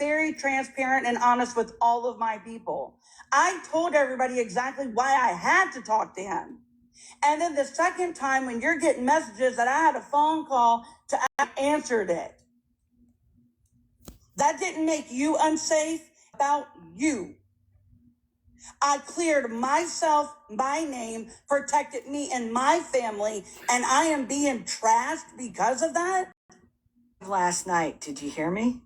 very transparent and honest with all of my people. I told everybody exactly why I had to talk to him. And then the second time when you're getting messages that I had a phone call to answered it. That didn't make you unsafe. About you. I cleared myself, my name, protected me and my family, and I am being trashed because of that? Last night, did you hear me?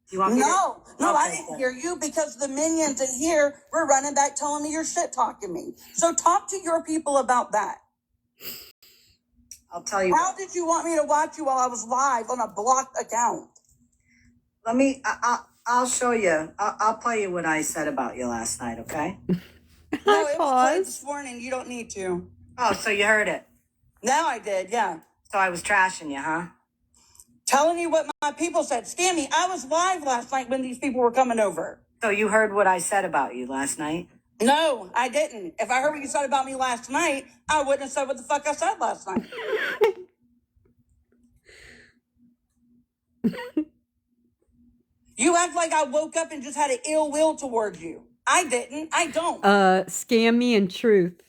Do you want me No, to? okay, I good. didn't hear you because the minions in here were running back telling me you're shit talking me. So talk to your people about that. I'll tell you. How did you want me to watch you while I was live on a blocked account? I'll show you. I'll play you what I said about you last night, okay? No, it was played this morning. You don't need to. Oh, so you heard it? No, I did, yeah. So I was trashing you, huh? Telling you what my people said. Scammy, I was live last night when these people were coming over. So you heard what I said about you last night? No, I didn't. If I heard what you said about me last night, I wouldn't have said what the fuck I said last night. You act like I woke up and just had an ill will towards you. I didn't. I don't. Scammy and truth.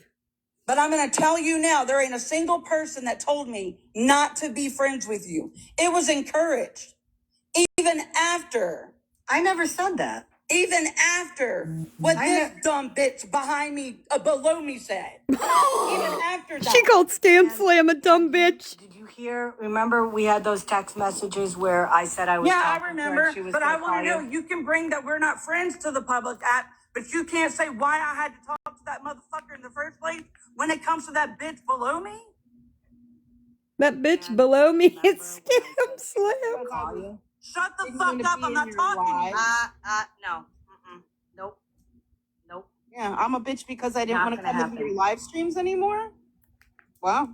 But I'm going to tell you now, there ain't a single person that told me not to be friends with you. It was encouraged. Even after. I never said that. Even after what this dumb bitch behind me, below me said. Even after that. She called Scam Slam a dumb bitch. Did you hear? Remember we had those text messages where I said I was I remember. But I want to know, you can bring that we're not friends to the public app, but you can't say why I had to talk to that motherfucker in the first place when it comes to that bitch below me. That bitch below me is Scam Slam. Shut the fuck up. I'm not talking to you. No. Nope. Yeah, I'm a bitch because I didn't want to come into your live streams anymore? Wow.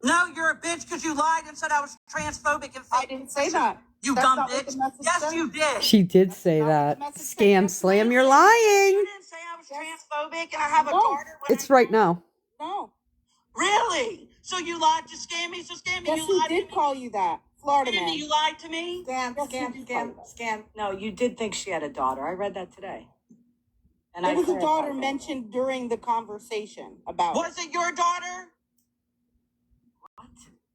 No, you're a bitch because you lied and said I was transphobic and fake. I didn't say that. You dumb bitch. Yes, you did. She did say that. Scam Slam, you're You lying. didn't say I was transphobic and I have a daughter. It's right now. No. Really? So you lied to Scammy? So Scammy, Yes, you he lied did to me? call you that. Florida Scammy, man. you lied to me? Scam. No, you did think she had a daughter. I read that today. And There was a daughter mentioned during the conversation about Was it your daughter?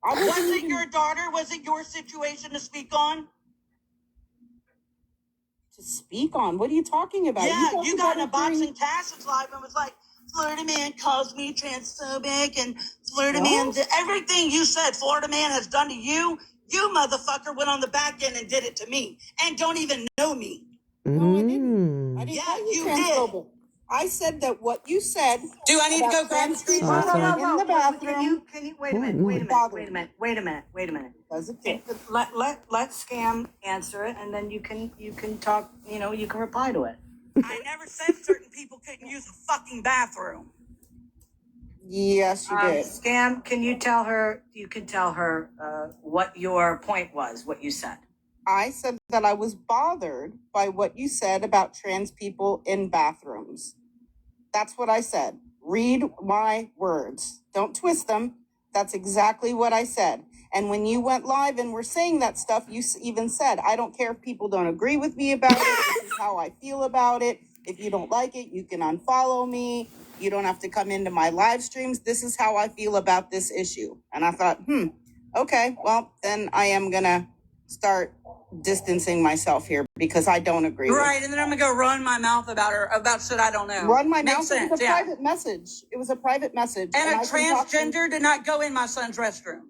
What? Was it your daughter? Was it your situation to speak on? To speak on? What are you talking about? Yeah, you got in a boxing Cassius live and was like, Florida man calls me transphobic and Florida man, everything you said Florida man has done to you, you motherfucker went on the back end and did it to me and don't even know me. No, I didn't. I didn't Yeah, call you transphobic. I said that what you said. Do I need to go grab the screen? In the bathroom. Can you wait a minute. Does it take the Let Scam answer it, and then you can talk. You can reply to it. I never said certain people couldn't use a fucking bathroom. Yes, you did. Scam, can you tell her? You can tell her what your point was. What you said. I said that I was bothered by what you said about trans people in bathrooms. That's what I said. Read my words. Don't twist them. That's exactly what I said. And when you went live and were saying that stuff, you even said, I don't care if people don't agree with me about it. This is how I feel about it. If you don't like it, you can unfollow me. You don't have to come into my live streams. This is how I feel about this issue. And I thought, okay, well, then I am going to start distancing myself here because I don't agree with Right, and then I'm going to go run my mouth about shit I don't know. Run my Makes mouth. sense, It was a private message. It was a private message. And a I can talk to- transgender did not go in my son's restroom.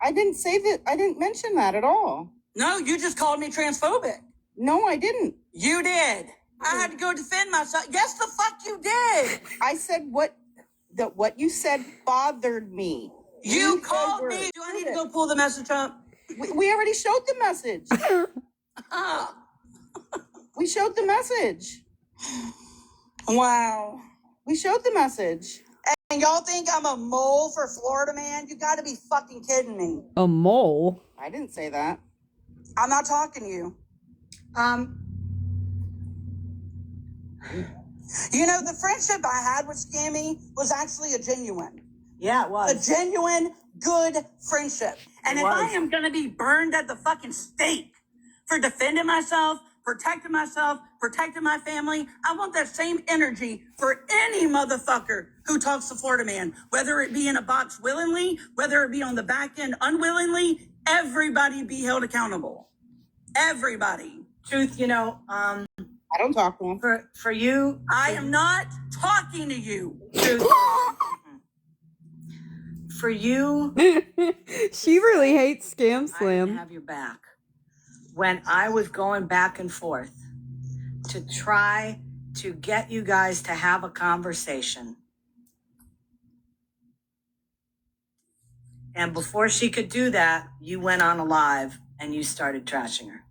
I didn't say that. I didn't mention that at all. No, you just called me transphobic. No, I didn't. You did. I had to go defend myself. Yes, the fuck you did. I said what you said bothered me. You called me. Do I need to go pull the message up? We already showed the message. We showed the message. Wow. We showed the message. And y'all think I'm a mole for Florida man? You got to be fucking kidding me. A mole? I didn't say that. I'm not talking to you. You know, the friendship I had with Scammy was actually a genuine. Yeah, it was. A genuine, good friendship. And if I am going to be burned at the fucking stake for defending myself, protecting myself, protecting my family. I want that same energy for any motherfucker who talks to Florida man, whether it be in a box willingly, whether it be on the back end unwillingly. Everybody be held accountable. Everybody. Truth, I don't talk to him. for you. I am not talking to you. Truth. For you. She really hates Scam I didn't Slam. have your back. When I was going back and forth to try to get you guys to have a conversation. And before she could do that, you went on a live and you started trashing her.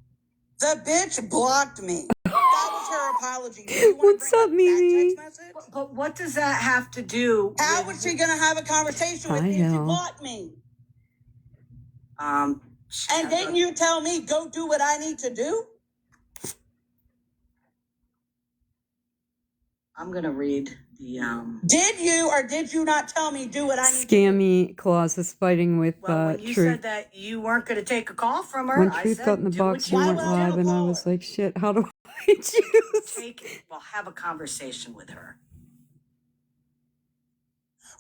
The bitch blocked me. That was her apology. Do you wanna What's bring up, that Mimi? text message? But what does that have to do How with... was she gonna have a conversation with I me if you know. blocked me? And Didn't you tell me go do what I need to do? I'm going to read the... Did you or did you not tell me do what I need to do? Scammy Claus is fighting with Well, when you Truth. said that you weren't going to take a call from her, When I Truth said, got in the do box, what she you Why went would I live, and I was call her? like, shit, how do I choose? take it. Well, have a conversation with her.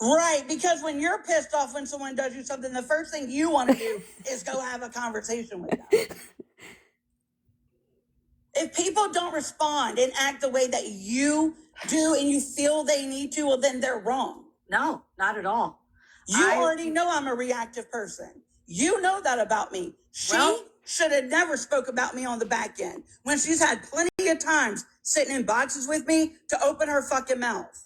Right, because when you're pissed off when someone does you something, the first thing you want to do is go have a conversation with them. If people don't respond and act the way that you do and you feel they need to, well, then they're wrong. No, not at all. You already know I'm a reactive person. You know that about me. She should have never spoke about me on the back end when she's had plenty of times sitting in boxes with me to open her fucking mouth.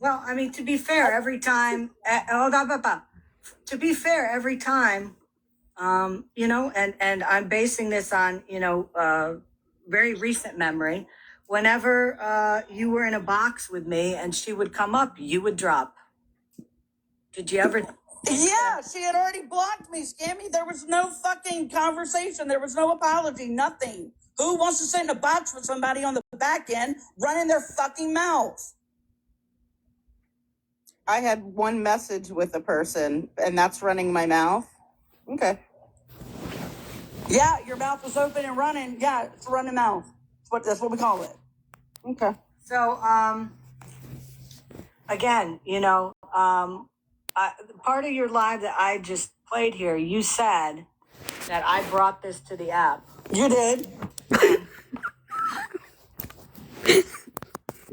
Well, I mean, to be fair, every time... to be fair, every time, and I'm basing this on, very recent memory. Whenever you were in a box with me and she would come up, you would drop. Did you ever? Yeah, she had already blocked me, Scammy. There was no fucking conversation. There was no apology, nothing. Who wants to sit in a box with somebody on the back end running their fucking mouth? I had one message with a person, and that's running my mouth. Okay. Yeah, your mouth was open and running. Yeah, it's a running mouth. That's what we call it. Okay. So, again, part of your live that I just played here, you said that I brought this to the app. You did.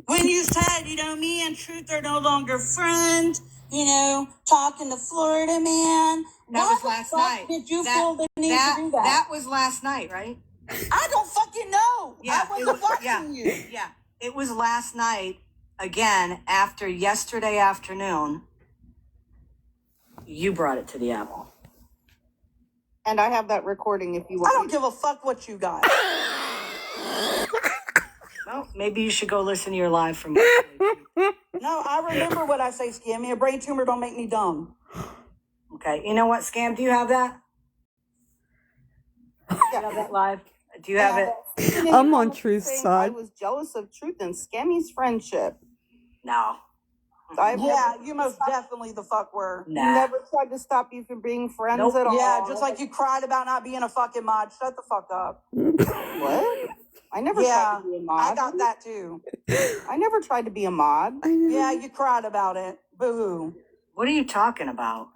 When you said, me and Truth are no longer friends, talking to Florida man. That was last night. Did you feel the need to do that? That was last night, right? I don't fucking know. Yeah, I wasn't watching you. Yeah, it was last night. Again, after yesterday afternoon, you brought it to the app. And I have that recording if you want. I don't give a fuck what you got. Well, maybe you should go listen to your live from. No, I remember what I say, Scammy. A brain tumor don't make me dumb. Okay, you know what, Scam? Do you have that? Do you have that live? Do you have it? I'm on Truth's I side. was jealous of Truth and Scammy's friendship. No. You most definitely the fuck were. Nah. Never tried to stop you from being friends Nope. at all. Yeah, just like you cried about not being a fucking mod. Shut the fuck up. What? I never tried to be a mod. I got that too. I never tried to be a mod. Yeah, you cried about it. Boo-hoo. What are you talking about?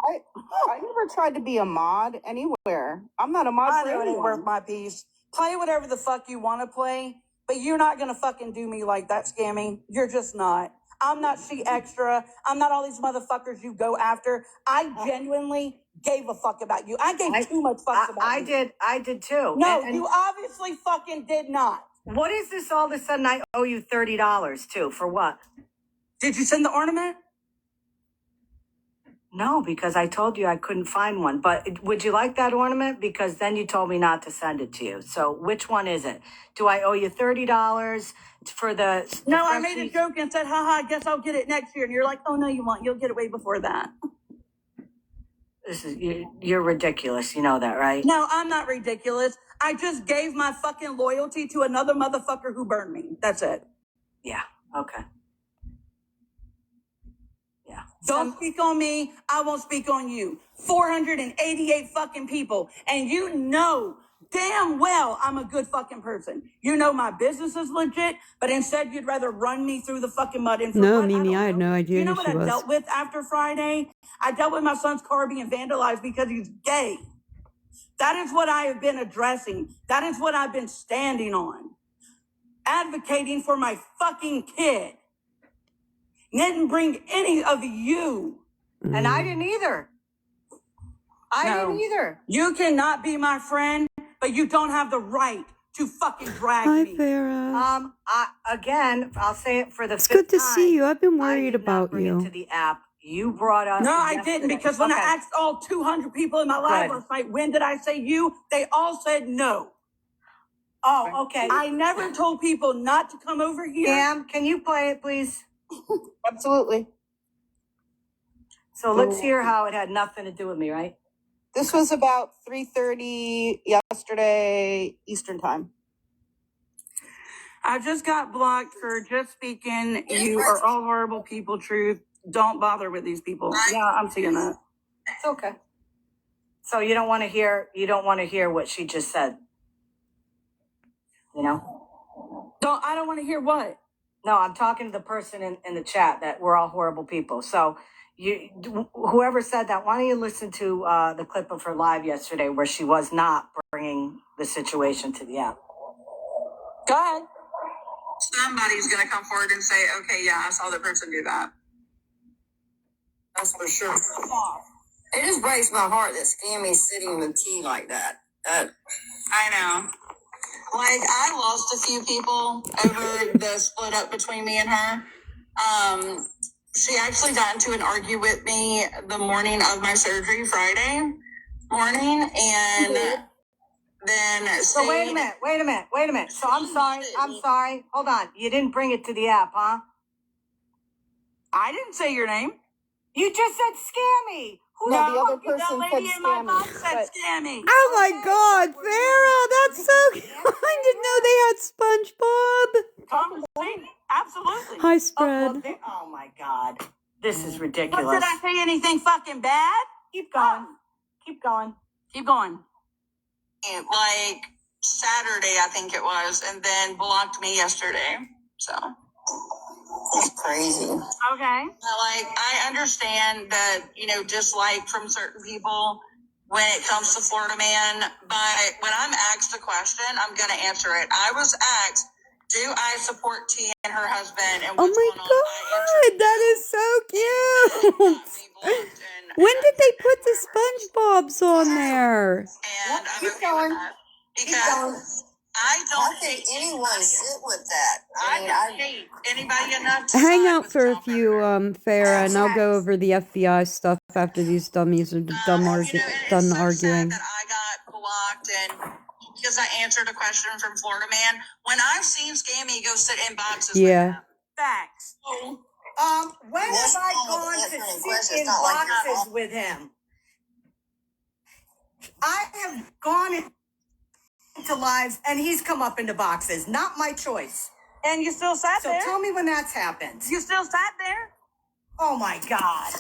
I never tried to be a mod anywhere. I'm not a mod I for know it ain't anyone. worth my peace. Play whatever the fuck you want to play, but you're not going to fucking do me like that, Scammy. You're just not. I'm not She Extra. I'm not all these motherfuckers you go after. I genuinely gave a fuck about you. I gave too much fucks about you. I did too. No, And you obviously fucking did not. what is this all of a sudden I owe you $30 too? For what? Did you send the ornament? No, because I told you I couldn't find one. But would you like that ornament? Because then you told me not to send it to you. So which one is it? Do I owe you $30 for the... No, I made a joke and said, haha, I guess I'll get it next year. And you're like, oh, no, you won't. You'll get it way before that. You're ridiculous. You know that, right? No, I'm not ridiculous. I just gave my fucking loyalty to another motherfucker who burned me. That's it. Yeah. Okay. Yeah. Don't speak on me. I won't speak on you. 488 fucking people. And you know damn well I'm a good fucking person. You know my business is legit, but instead you'd rather run me through the fucking mud. And for No, what? Mimi, don't I had know. no idea You know who what she I was. dealt with after Friday? I dealt with my son's car being vandalized because he's gay. That is what I have been addressing. That is what I've been standing on. Advocating for my fucking kid. Didn't bring any of you. And I didn't either. I didn't either. You cannot be my friend, but you don't have the right to fucking drag Hi, me. Farrah. Again, I'll say it for the It's fifth good to time. see you. I've been I worried did not about bring it to you. the app. You brought up. No, I didn't, because when I Okay. asked all 200 people in my live Good. last night, when did I say you? They all said no. Oh, okay. I never told people not to come over here. Cam, can you play it, please? Absolutely. So let's hear how it had nothing to do with me, right? This was about 3:30 yesterday Eastern time. I just got blocked for just speaking. You are all horrible people, Truth. Don't bother with these people. Yeah, I'm seeing that. It's okay. So you don't want to hear what she just said. You know? I don't want to hear what? No, I'm talking to the person in the chat that we're all horrible people. So whoever said that, why don't you listen to the clip of her live yesterday where she was not bringing the situation to the app. Go ahead. Somebody's going to come forward and say, okay, yeah, I saw the person do that. That's for sure. It just breaks my heart that Scammy's sitting with tea like that. I know. Like, I lost a few people over the split up between me and her. She actually got into an argument with me the morning of my surgery, Friday morning, and then So wait a minute. So I'm sorry. Hold on. You didn't bring it to the app, huh? I didn't say your name. You just said Scammy. Who No, the the other fuck is that person lady said in my Scammy, box? Said but- Scammy. Oh my Okay, God, so we're Farrah, that's so cute. I didn't know they had SpongeBob. Conversation. Absolutely. Hi, Oh, spread. oh my God. This is But ridiculous. did I say anything fucking bad? Keep going. Keep going. Keep going. like Saturday, I think it was, and then blocked me yesterday. So That's crazy. Okay. like, I understand that, dislike from certain people when it comes to Florida Man, but when I'm asked a question, I'm going to answer it. I was asked, do I support T and her husband? And Oh what's my going on? I God, that is so cute. When did they put the SpongeBob's on there? And I'm Keep okay going. with that. Keep Because going. I How don't can hate anyone anybody. sit with that? I I don't mean, hate anybody enough to Hang side out with for a child few, predator. Farrah, and I'll go over the FBI stuff after these dummies are done It's so arguing. sad that I got blocked and because I answered a question from Florida Man when I've seen Scammy go sit in boxes. Yeah. With him. Facts. When have I gone to sit in boxes with him? I have gone into lives and he's come up into boxes. Not my choice. And you still sat So there? tell me when that's happened. You still sat there? Oh my God.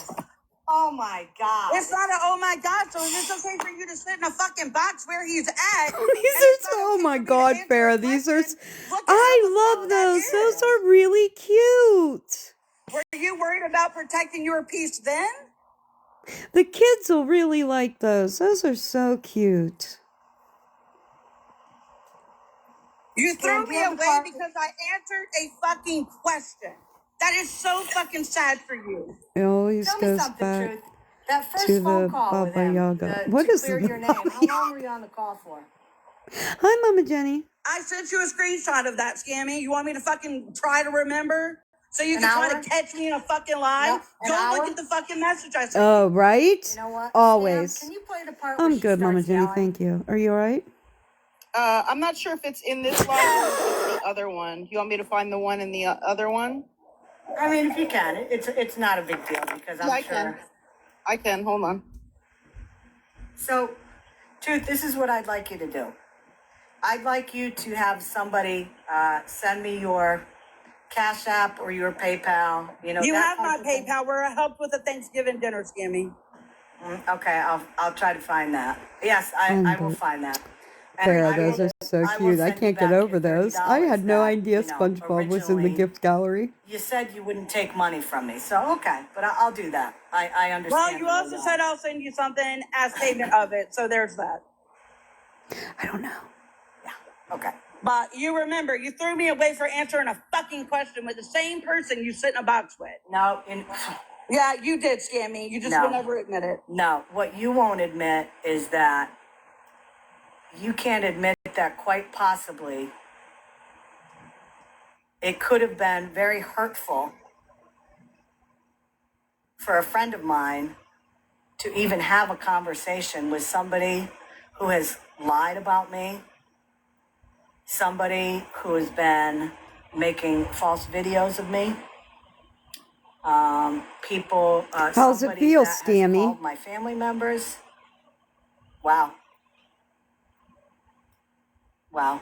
Oh my God. It's not a oh my God, so it's okay for you to sit in a fucking box where he's at. These are so, oh my God, Farrah, these are, I love those. Those are really cute. Were you worried about protecting your peace then? The kids will really like those. Those are so cute. You threw me away because I answered a fucking question. That is so fucking sad for you. It always Tell me goes something, back Truth. That first to phone the call with Baba him Yaga. to What is clear the your name. Baba How long were you on the call for? Hi, Mama Jenny. I sent you a screenshot of that, Scammy. You want me to fucking try to remember? So you An can try hour? to catch me in a fucking lie? No, an Go hour? look at the fucking message I sent. Oh, right? You know what? Always. Sam, can you play the part where I'm she good, Mama starts Jenny. yelling? Thank you. Are you all right? I'm not sure if it's in this live or if it's the other one. You want me to find the one in the other one? I mean, if you can, it's not a big deal because I'm Yeah, I sure. can. I can. Hold on. So, Truth, this is what I'd like you to do. I'd like you to have somebody send me your Cash App or your PayPal. You know, You that have my type of thing. PayPal where I helped with the Thanksgiving dinner, Scammy. Okay, I'll try to find that. Yes, I will find that. And Farrah, those are so I will cute. I send you can't get back over your those. I $30 had no that, idea you know, SpongeBob was in the originally gift gallery. you said you wouldn't take money from me. So, okay, but I'll do that. I understand. Well, you the also whole said I'll send you something as payment of it. So there's that. I don't know. Yeah, okay. But you remember, you threw me away for answering a fucking question with the same person you sit in a box with. No, Yeah, you did scam me. You just No. would never admit it. no, what you won't admit is that you can't admit that quite possibly it could have been very hurtful for a friend of mine to even have a conversation with somebody who has lied about me, somebody who has been making false videos of me, people, How's it somebody feel, that has Scammy? called my family members. Wow. Wow.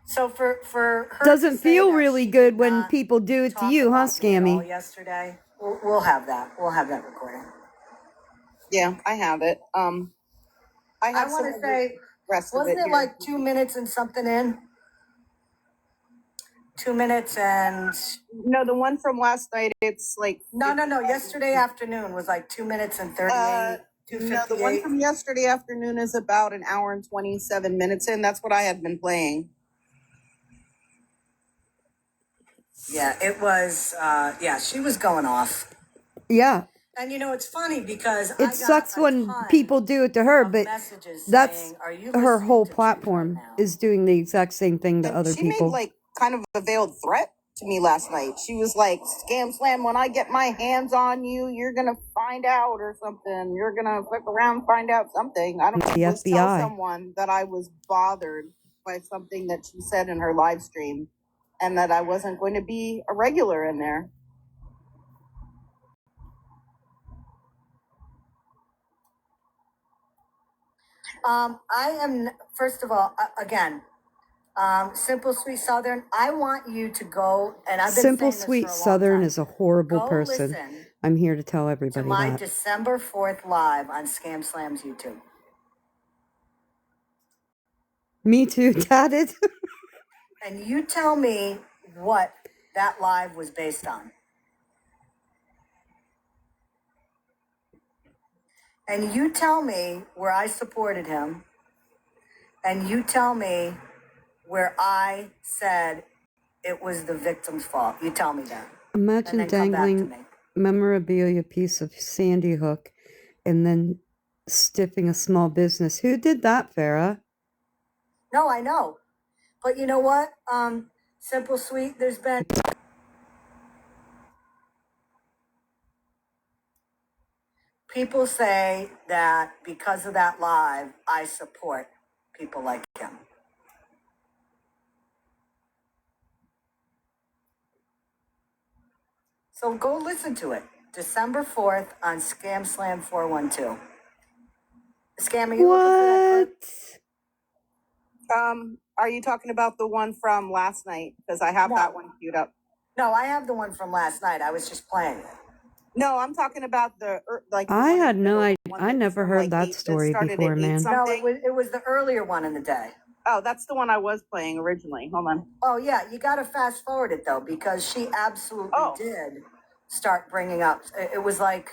So for her Doesn't to say feel that really she good did when not people do it to talk you, huh, about me at all Scammy? yesterday, we'll have that. We'll have that recording. Yeah, I have it. I I have some want to of the say, rest of wasn't it it here. like 2 minutes and something in? 2 minutes and No, the one from last night, it's like no. Yesterday afternoon was like 2 minutes and 38. no, the one 2:58. from yesterday afternoon is about an hour and 27 minutes in. That's what I had been playing. Yeah, it was. Yeah, she was going off. Yeah. And you know, it's funny because It sucks when people do it to her, but that's saying, "Are you her listening whole to truth platform right now?" is doing the exact same thing to And other she made people. like kind of a veiled threat to me last night. She was like, "Scam Slam, when I get my hands on you, you're gonna find out or something. You're gonna flip around and find out something." I don't know. The Was tell FBI. someone that I was bothered by something that she said in her live stream, and that I wasn't going to be a regular in there. I am, first of all, again, Simple Sweet Southern, I want you to go, and I've been Simple saying this Sweet for a long Southern time. is a horrible Go person. listen I'm here to tell to everybody my that. December 4th live on Scam Slam's YouTube. Me too, tatted. And you tell me what that live was based on. And you tell me where I supported him. And you tell me where I said it was the victim's fault. You tell me that. Imagine and then come back to dangling me. memorabilia piece of Sandy Hook and then stiffing a small business. Who did that, Farrah? No, I know. But you know what? Simple Sweet, there's been people say that because of that live, I support people like him. So go listen to it. December 4th on Scam Slam 412. Scam, are you looking for that clip? Are you talking about the one from last night? Because I have that one queued up. No, I have the one from last night. I was just playing it. No, I'm talking about the like. I one had in the no middle, idea. the one I that's never from, heard like, that 8 story started before, at 8 man. No, something. it was the earlier one in the day. Oh, that's the one I was playing originally. Hold on. Oh, yeah, you got to fast forward it, though, because she absolutely did start bringing up. It was like,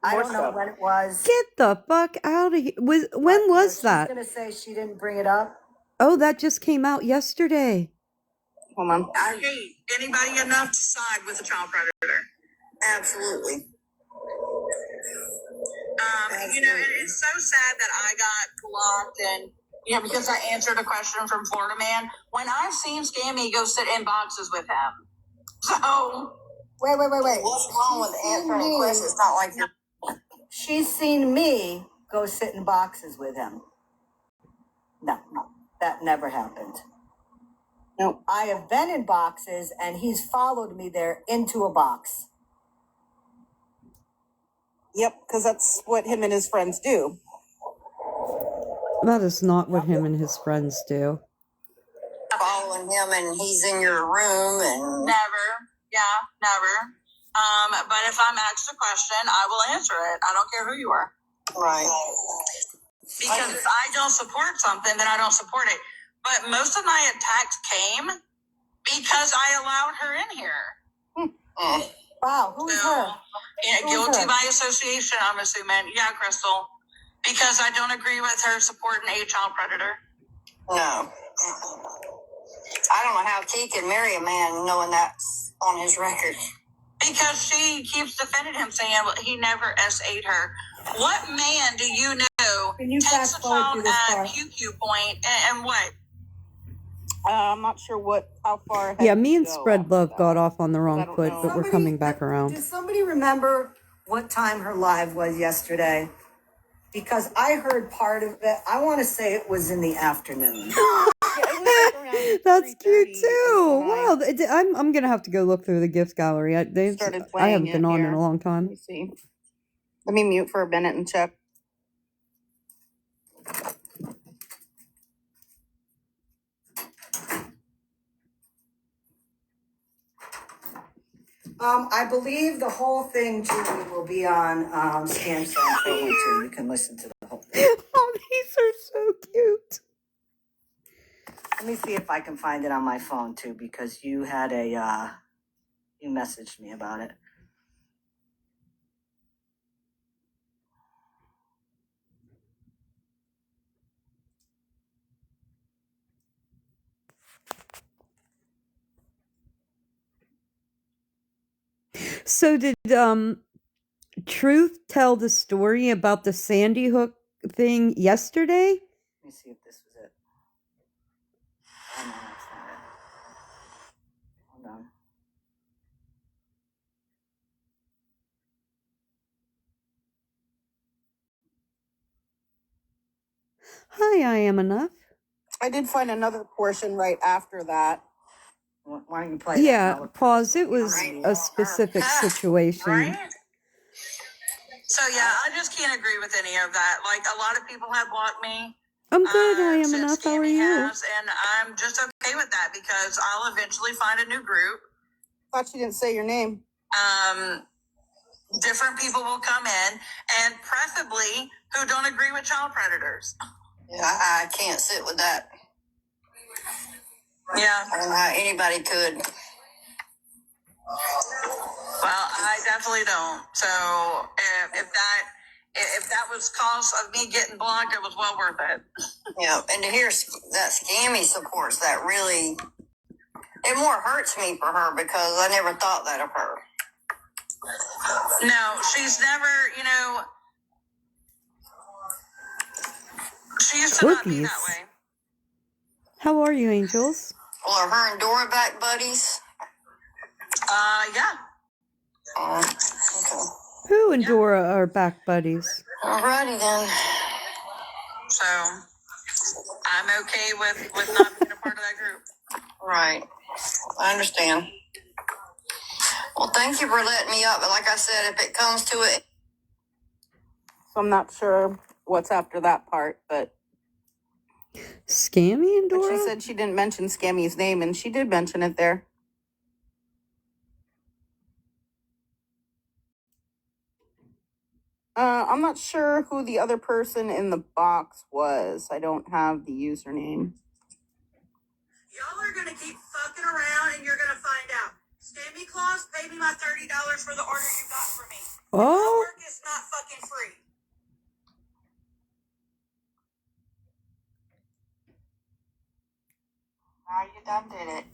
I More don't know so. when it was. Get the fuck out of here. When was that? She's going to say she didn't bring it up. Oh, that just came out yesterday. Hold on. I hate anybody enough to side with a child predator. Absolutely. You know, and it's so sad that I got blocked and, you know, because I answered a question from Florida Man when I've seen Scammy go sit in boxes with him. So. Wait. What's wrong with answering questions? It's not like you're. She's seen me go sit in boxes with him. No, that never happened. No. I have been in boxes and he's followed me there into a box. Yep, because that's what him and his friends do. That is not what him and his friends do. Following him and he's in your room and. Never. Yeah, never. But if I'm asked a question, I will answer it. I don't care who you are. Right. Because if I don't support something, then I don't support it. But most of my attacks came because I allowed her in here. Wow, who's her? Yeah, guilty by association, I'm assuming. Yeah, Crystal. Because I don't agree with her supporting a child predator. No. I don't know how Key can marry a man knowing that's on his record. Because she keeps defending him, saying he never S8'd her. What man do you know Can you takes fast a forward child through this at part? QQ point and what? I'm not sure how far ahead. Yeah, me and go Spread after Love that. got off on the I wrong don't foot, know. but we're coming back around. Does somebody remember what time her live was yesterday? Because I heard part of it. I want to say it was in the afternoon. That's cute is too. when I Wow, I'm gonna have to go look through the gift gallery. I started haven't playing been it on in here. a long Let time. me see. Let me mute for a minute and check. I believe the whole thing, Julie, will be on Scam Central too. You can listen to the whole thing. Oh, these are so cute. Let me see if I can find it on my phone too, because you had you messaged me about it. So did Truth tell the story about the Sandy Hook thing yesterday? Let me see if this was it. Oh no, that's not it. Hold on. Hi, I am enough. I did find another portion right after that. Why don't you play that? Yeah, Now? pause. It was a specific situation. Right? So yeah, I just can't agree with any of that. Like a lot of people have blocked me. I'm good. I am since enough. How are Scammy you? has, and I'm just okay with that because I'll eventually find a new group. Thought you didn't say your name. Different people will come in, and preferably who don't agree with child predators. Yeah, I can't sit with that. Yeah. I don't know how anybody could. Well, I definitely don't. So if that was cause of me getting blocked, it was well worth it. Yeah, and to hear that Scammy supports that really, it more hurts me for her because I never thought that of her. No, she's never, she used to not be that Cookies. way. How are you, angels? Well, are her and Dora back buddies? Yeah. Okay. Who and Dora are back buddies? Alrighty then. So I'm okay with not being a part of that group. Right. I understand. Well, thank you for letting me up. But like I said, if it comes to it. So I'm not sure what's after that part, but Scammy and Dora? she said she didn't mention Scammy's name, and she did mention it there. I'm not sure who the other person in the box was. I don't have the username. Y'all are gonna keep fucking around and you're gonna find out. Scammy Claus, pay me my $30 for the order you got for me. My Oh, work is not fucking free. How you done did it.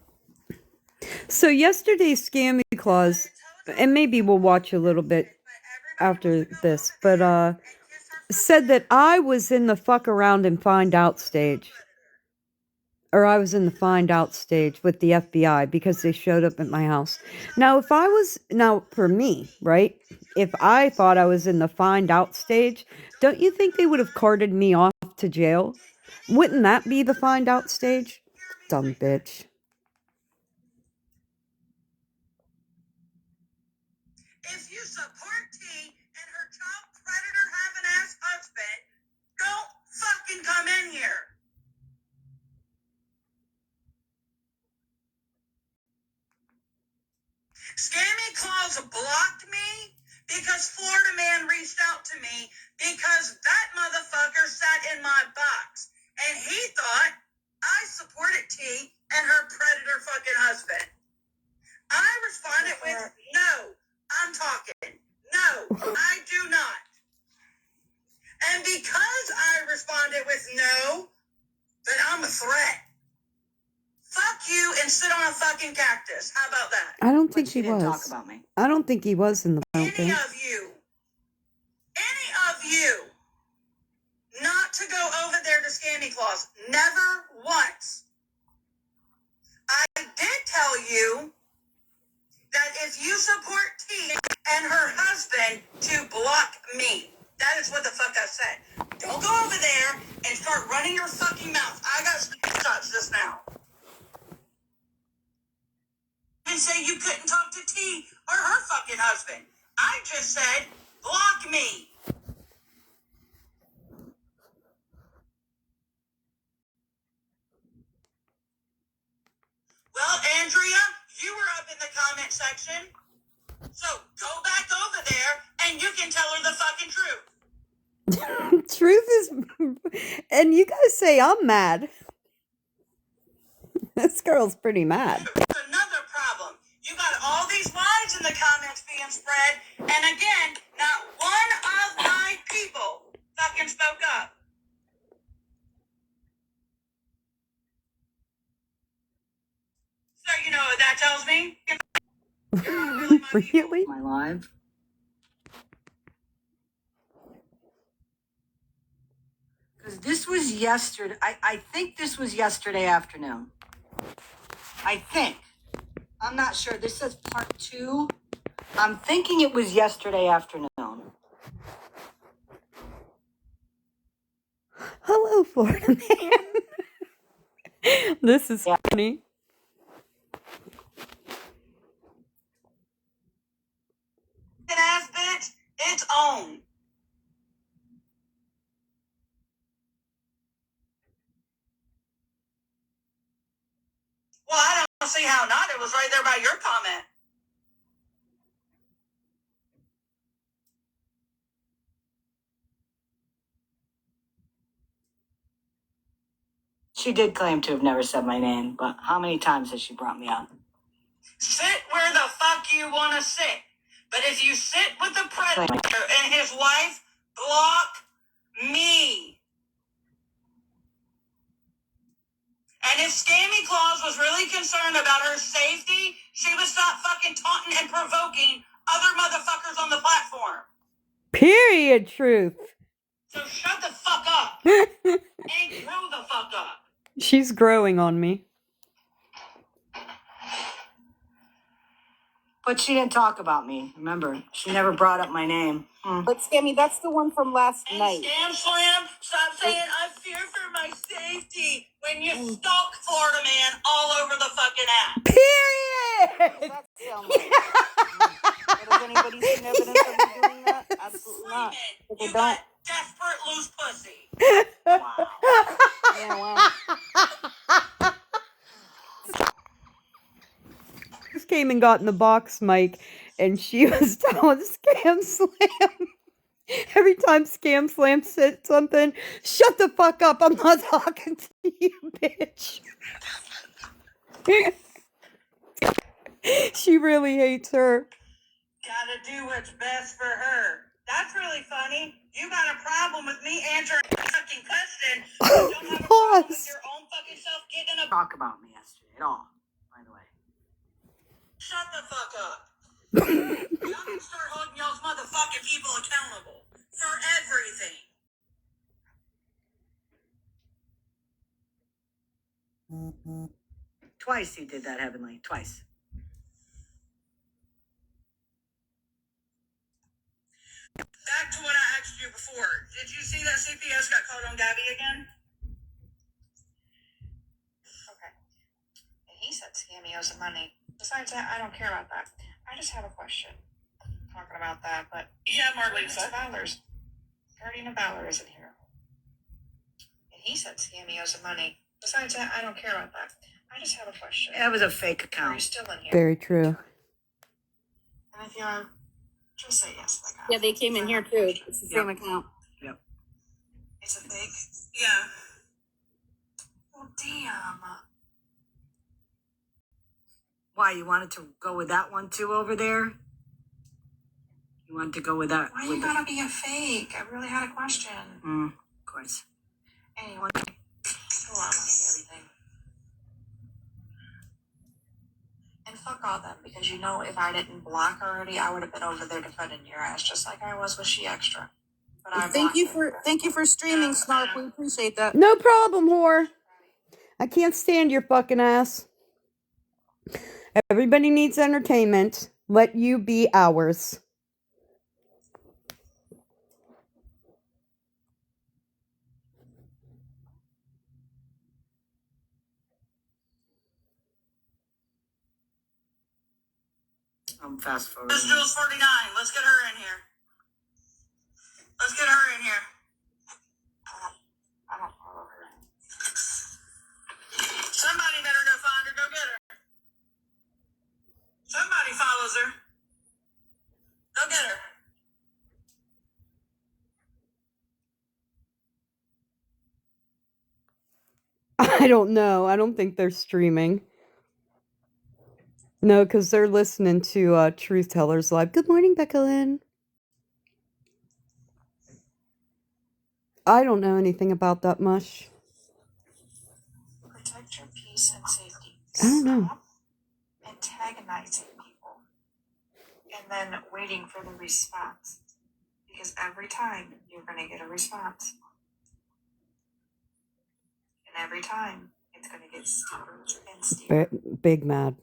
so yesterday's Scammy Claus, and maybe we'll watch a little bit after this, but said that I was in the fuck around and find out stage. Or I was in the find out stage with the FBI because they showed up at my house. Now, for me, right? If I thought I was in the find out stage, don't you think they would have carted me off to jail? Wouldn't that be the find out stage? Dumb bitch. If you support T and her child predator having ass husband, don't fucking come in here. Scammy Claus blocked me because Florida Man reached out to me because that motherfucker sat in my box and he thought I supported T and her predator fucking husband. I responded with, no, I'm talking. No, I do not. And because I responded with no, then I'm a threat. Fuck you and sit on a fucking cactus. How about that? I don't think But she he didn't was. talk about me. I don't think he was in the Any mountain. of you, not to go over there to Scammy Claus. Never once. I did tell you that if you support T and her husband, to block me. That is what the fuck I said. Don't go over there and start running your fucking mouth. I got screenshots just now. And say you couldn't talk to T or her fucking husband. I just said, block me. Well, Andrea, you were up in the comment section. So go back over there and you can tell her the fucking truth. Truth is, and you guys say I'm mad. This girl's pretty mad. Another problem. You got all these lies in the comments being spread, and again, not one of my people fucking spoke up. So you know what that tells me? You're not really my people. Really? My live. Because this was yesterday. I think this was yesterday afternoon. I think. I'm not sure. This says part 2. I'm thinking it was yesterday afternoon. Hello, Florida Man. This is funny. Ass bitch, it's on. Well, I don't see how not. It was right there by your comment. She did claim to have never said my name, but how many times has she brought me up? Sit where the fuck you want to sit. But if you sit with the predator and his wife, block me. And if Scammy Claus was really concerned about her safety, she would stop fucking taunting and provoking other motherfuckers on the platform. Period. Truth. So shut the fuck up and grow the fuck up. She's growing on me. But she didn't talk about me. Remember, she never brought up my name. But Scammy, that's the one from last And night. Scam Slam, stop saying I fear for my safety when you stalk Florida Man all over the fucking app. Period. That sound like? But has anybody seen evidence of me doing that? Absolutely not. But they You don't. got desperate loose pussy. Wow. Yeah, well. Just came and got in the box, Mike, and she was telling Scam Slam. Every time Scam Slam said something, shut the fuck up, I'm not talking to you, bitch. She really hates her. Gotta do what's best for her. That's really funny. You got a problem with me answering a fucking question, but don't have a problem with Pause. your own fucking self getting a... Talk about me yesterday at all, by the way. Shut the fuck up. Y'all can start holding y'all's motherfucking people accountable for everything. Twice he did that, Heavenly. Twice. Back to what I asked you before. Did you see that CPS got caught on Gabby again? Okay. And he said Scammy owes him money. Besides that, I don't care about that. I just have a question. Talking about that, but Yeah, Marlisa. Fowler's Guardian of Valor isn't here. And he said Scammy owes him money. Besides that, I don't care about that. I just have a question. That was a fake Are you account. still in here? Very true. And if you are, Just say yes. Like, Yeah, they came in here too. It's the same Yep. account. Yep. it's a fake. Yeah. Well, damn. Why, you wanted to go with that one too over there? You wanted to go with that? Why with you gotta be a fake? I really had a question. Of course. Anyway, hold on, let me see everything. And fuck all them, because you know if I didn't block her already, I would have been over there defending your ass, just like I was with She Extra. But I Thank you blocked her. thank you for streaming, Snark. We appreciate that. No problem, whore. I can't stand your fucking ass. Everybody needs entertainment. Let you be ours. I'm fast forwarding. This Jules 49. Let's get her in here. Let's get her in here. I don't follow her. Somebody better go find her. Go get her. Somebody follows her. Go get her. I don't know. I don't think they're streaming. No, because they're listening to Truth Tellers Live. Good morning, Becca Lynn. I don't know anything about that much. Protect your peace and safety. I don't know. Stop antagonizing people and then waiting for the response. Because every time you're going to get a response. And every time it's going to get steeper and steeper. Big mad.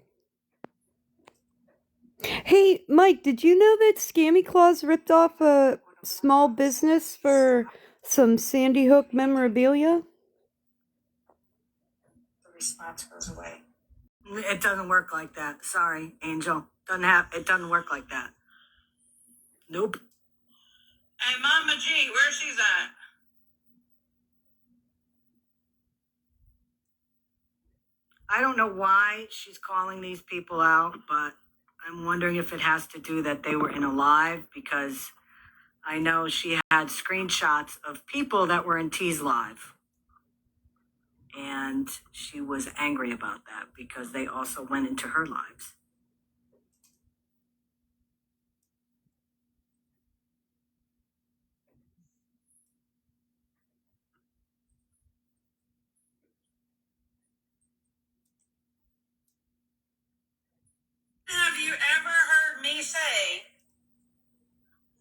Hey, Mike, did you know that Scammy Claus ripped off a small business for some Sandy Hook memorabilia? The response goes away. It doesn't work like that. Sorry, Angel. It doesn't work like that. Nope. Hey, Mama G, where she's at? I don't know why she's calling these people out, but I'm wondering if it has to do that they were in a live, because I know she had screenshots of people that were in T's live. And she was angry about that because they also went into her lives. Have you ever heard me say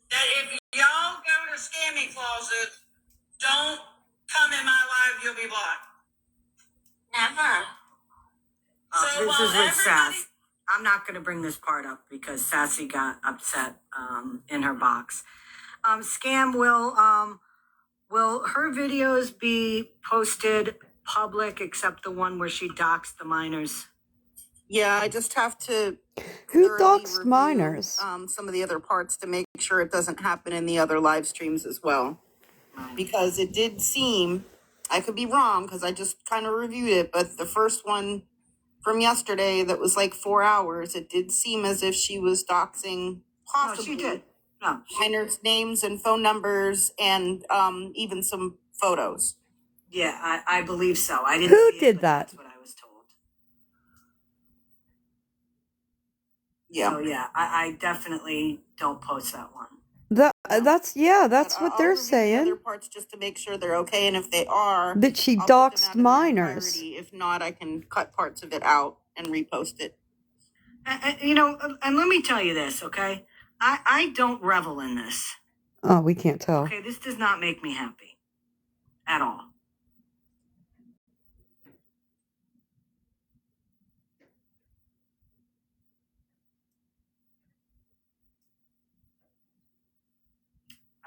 that if y'all go to Scammy Closet, don't come in my live, you'll be blocked? Never. So This while is with everybody- Sass. I'm not going to bring this part up because Sassy got upset in her box. Scam, will her videos be posted public except the one where she doxed the minors? Yeah, I just have to Who thoroughly doxed review, minors? some of the other parts to make sure it doesn't happen in the other live streams as well. Because it did seem, I could be wrong because I just kind of reviewed it, but the first one from yesterday that was like 4 hours, it did seem as if she was doxing possibly No, she did. No, minors' names and phone numbers and even some photos. yeah, I believe so. I didn't. Who see it, did but that? That's what I was told. Yeah. So yeah, I definitely don't post that one. That's But what I'll they're review the saying. other parts just to make sure they're okay, and if they are, That she I'll put them out doxed in their minors. entirety. If not, I can cut parts of it out and repost it. And let me tell you this, okay? I don't revel in this. Oh, we can't tell. Okay, this does not make me happy at all.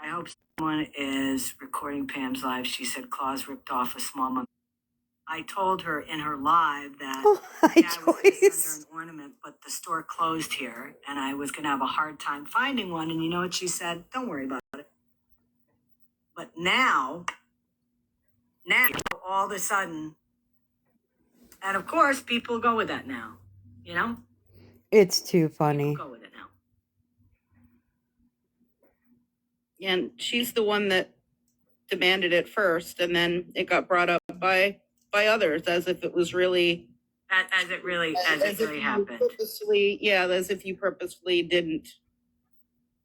I hope someone is recording Pam's live. She said Claus ripped off a small mom. I told her in her live that Oh, hi, I was going to send her Joyce. an ornament, but the store closed here, and I was going to have a hard time finding one. And you know what she said? Don't worry about it. But now, all of a sudden, and of course, people go with that now. You know, It's too people funny. go with it now. And she's the one that demanded it first, and then it got brought up by others as if it was really As it really happened. as if you purposefully didn't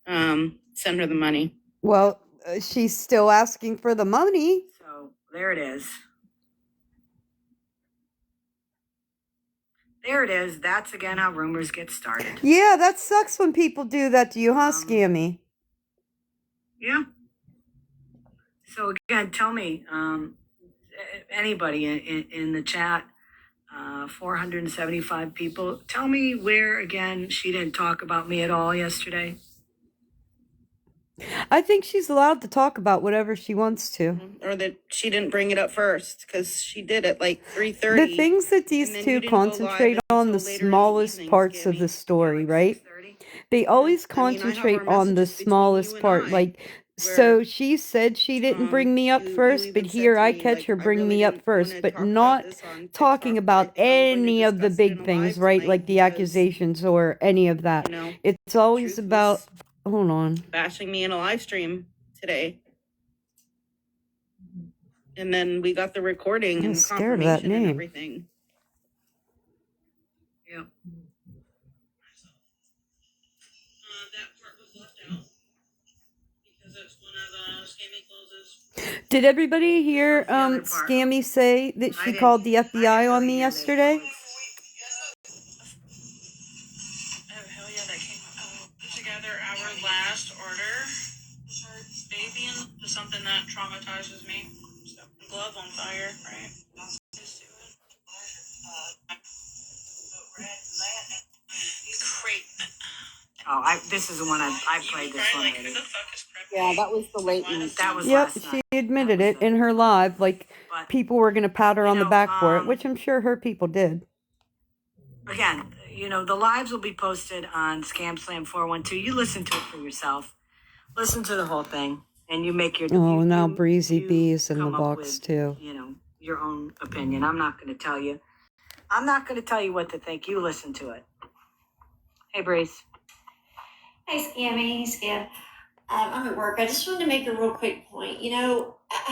send her the money. Well, she's still asking for the money. So there it is. There it is. That's again how rumors get started. Yeah, that sucks when people do that to you, huh, Scammy? Yeah. So again, tell me, anybody in the chat, 475 people, tell me where, again, she didn't talk about me at all yesterday. I think she's allowed to talk about whatever she wants to. Or that she didn't bring it up first, because she did at like 3:30. The things that these two concentrate on, the smallest parts of the story, right? They always concentrate on the smallest part. Like, so she said she didn't bring me up first, but here I catch her bring me up first, but not talking about any of the big things, right? Like the accusations or any of that. It's always about, hold on, bashing me in a live stream today. And then we got the recording and confirmation and everything. Yeah. That part was left out because it's one of the Scammy clauses. Did everybody hear Scammy say that she called the FBI on me yesterday? Oh, hell yeah, that came put together our last order. Baby is something that traumatizes me. So, glove on fire, right? Crepe. Oh, this is the one I played this one. Like, who the fuck is Crepe? Yeah, that was the late night. That was Yep, last she night. admitted it in her live. Like, But, people were going to pat her on the back for it, which I'm sure her people did. Again, the lives will be posted on Scam Slam 412. You listen to it for yourself. Listen to the whole thing, and you make your. Oh, now Breezy Bee's in the box too. Your own opinion. I'm not going to tell you. I'm not going to tell you what to think. You listen to it. Hey, Breeze. Hey, Scammy. Hey, Scam. I'm at work. I just wanted to make a real quick point.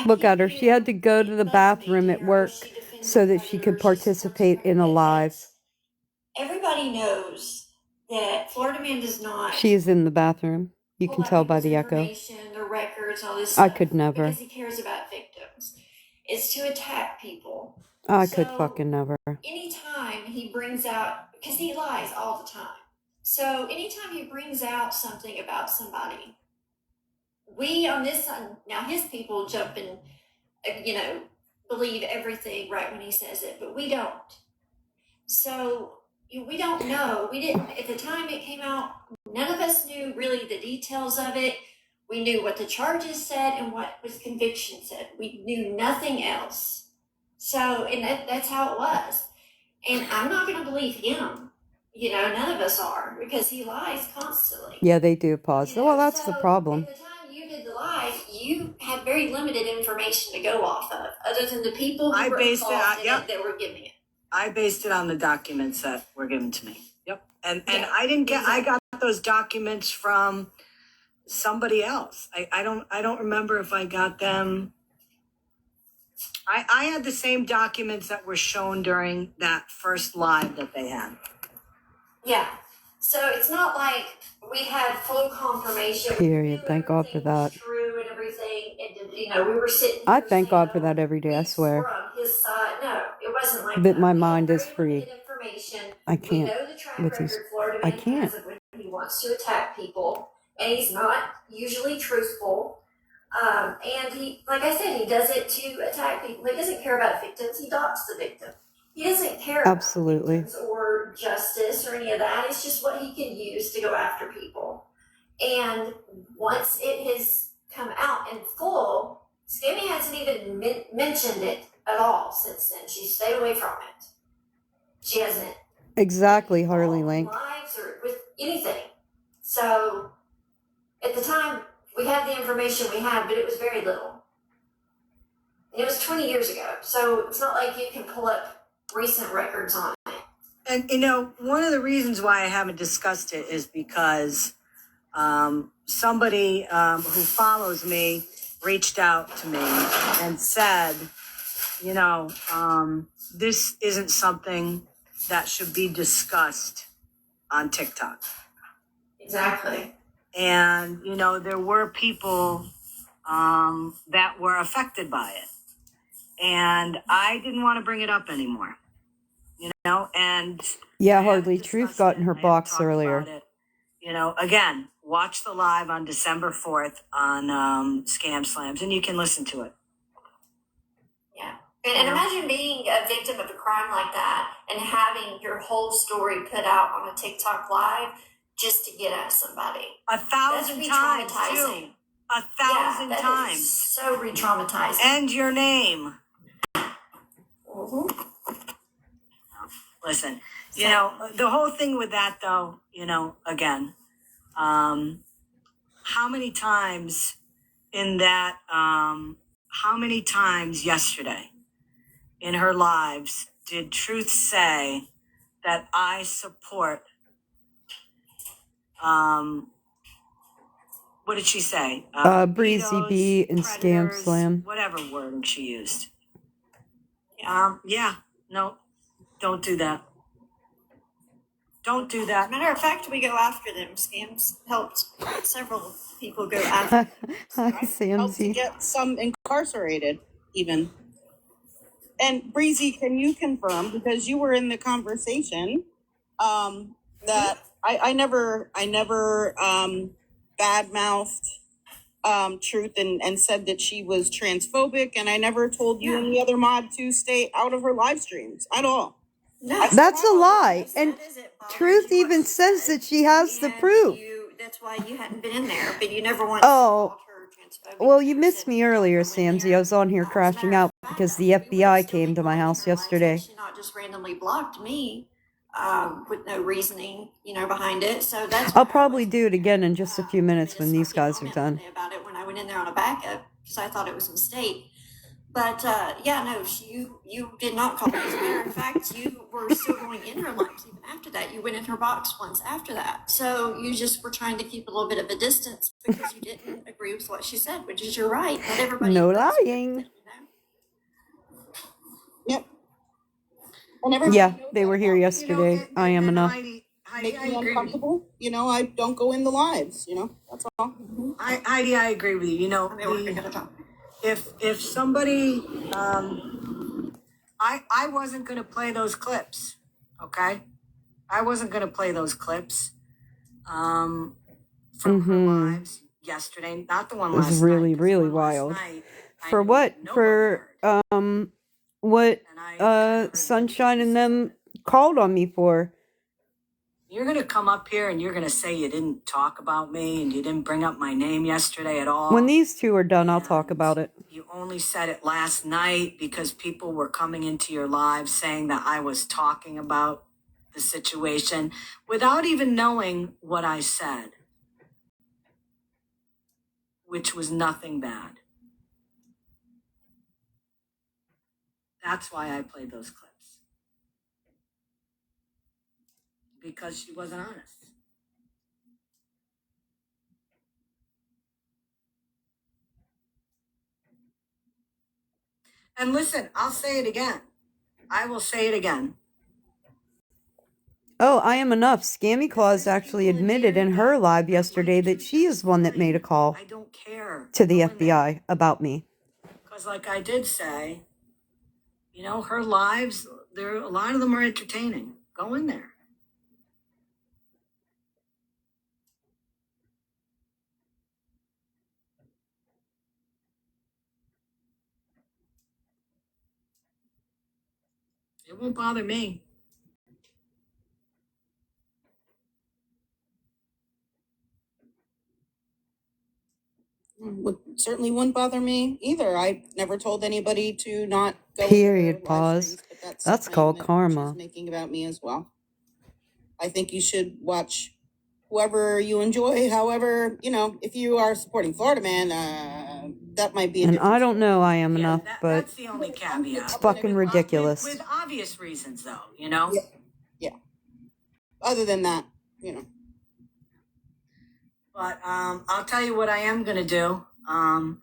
Look at her. She had to go to the bathroom at work so that she could participate in a live. Everybody knows that Florida Man does not. She is in the bathroom. You can tell by the echo. Their records, all this I stuff, could never. Because he cares about victims. It's to attack people. I could fucking never. Anytime he brings out, because he lies all the time. So anytime he brings out something about somebody, we on this side, now his people jump and, believe everything right when he says it, but we don't. So we don't know. We didn't, at the time it came out, none of us knew really the details of it. We knew what the charges said and what was conviction said. We knew nothing else. So, and that's how it was. And I'm not going to believe him. None of us are, because he lies constantly. Yeah, they do pause. Well, that's the problem. At the time you did the live, you had very limited information to go off of, other than the people who were involved in it that were giving it. I based it on the documents that were given to me. Yep. And I didn't get, I got those documents from somebody else. I don't remember if I got them. I had the same documents that were shown during that first live that they had. Yeah. So it's not like we had full confirmation. Period. Thank God for that. True and everything. And, we were sitting. I thank God for that every day, I swear. We're on his side. No, it wasn't like that. That My mind is free. I can't. We know the track record Florida Man has of when he wants to attack people, and he's not usually truthful. And he, like I said, he does it to attack people. He doesn't care about victims. He docks the victim. He doesn't care about victims or justice or any of that. It's just what he can use to go after people. And once it has come out in full, Scammy hasn't even mentioned it at all since then. She stayed away from it. She hasn't. Exactly, Harley Link. Lives or with anything. So at the time, we had the information we had, but it was very little. And it was 20 years ago. So it's not like you can pull up recent records on it. And one of the reasons why I haven't discussed it is because somebody who follows me reached out to me and said, this isn't something that should be discussed on TikTok. Exactly. And, there were people that were affected by it. And I didn't want to bring it up anymore, and Yeah, I haven't Hardly Truth discussed got it. in her I haven't box talked earlier. about it. Again, watch the live on December 4th on Scam Slams, and you can listen to it. Yeah. And imagine being a victim of a crime like that and having your whole story put out on a TikTok live just to get at somebody. 1,000 times, too. 1,000 times. So re-traumatizing. And your name. Mm-hmm. Listen, the whole thing with that, though, again, how many times yesterday in her lives did Truth say that I support, what did she say? Breezy pedos, B and Scam predators, Slam. whatever word she used. No, don't do that. Don't do As a that. matter of fact, we go after them. Scams helped several people go after them. Hi, Help to Samsy. get some incarcerated, even. And Breezy, can you confirm, because you were in the conversation, that I never badmouthed Truth and said that she was transphobic, and I never told you and the other mod to stay out of her live streams at all. No, That's a lie. What you And said is it bothers Truth you what even she says said, that she has the and proof. that's why you hadn't been in there, but you never once Oh, called her transphobic. well, you Never missed said, me "Don't earlier, go in Samsy. there." I was on here As a crashing matter of out fact, because the you would have FBI still came been to my going in house her lives had yesterday. she not just randomly blocked me with no reasoning, behind it. So that's I'll why I probably wasn't do it again in just a few minutes when these guys are comment done. about it when I went in there on a backup because I thought it was a mistake. But you did not call me. As a matter of fact, you were still going in her lives even after that. You went in her box once after that. So you just were trying to keep a little bit of a distance because you didn't agree with what she said, which is you're right. Not everybody No agrees with lying. everything, Yep. And everybody Yeah, knows they that were here about me. yesterday. I am enough. Heidi, Make I me agree with you. uncomfortable. I don't go in the lives. That's all. Heidi, I agree with you. I may work another job. If somebody, I wasn't going to play those clips, okay? I wasn't going to play those clips from her lives yesterday. Not the one It was last really, night. 'Cause the really one last wild. night, I For knew what? nobody For heard. what And I kind of heard Sunshine and pieces of them it. called on me for. You're going to come up here and you're going to say you didn't talk about me and you didn't bring up my name yesterday at all. When these two are done, I'll talk about it. You only said it last night because people were coming into your live saying that I was talking about the situation without even knowing what I said, which was nothing bad. That's why I played those clips. Because she wasn't honest. And listen, I'll say it again. I will say it again. Oh, I am enough. Scammy Claus actually admitted in her live yesterday that she is one that made a call I don't care to the FBI about me. Because like I did say, her lives, a lot of them are entertaining. Go in there. It won't bother me. Certainly wouldn't bother me either. I never told anybody to not go. Period. Pause. That's called karma. She's making about me as well. I think you should watch whoever you enjoy. However, if you are supporting Florida Man, that might be. And I don't know I am enough, but That's the only caveat. it's fucking ridiculous. With obvious reasons, though, Yeah. Other than that, But I'll tell you what I am going to do. I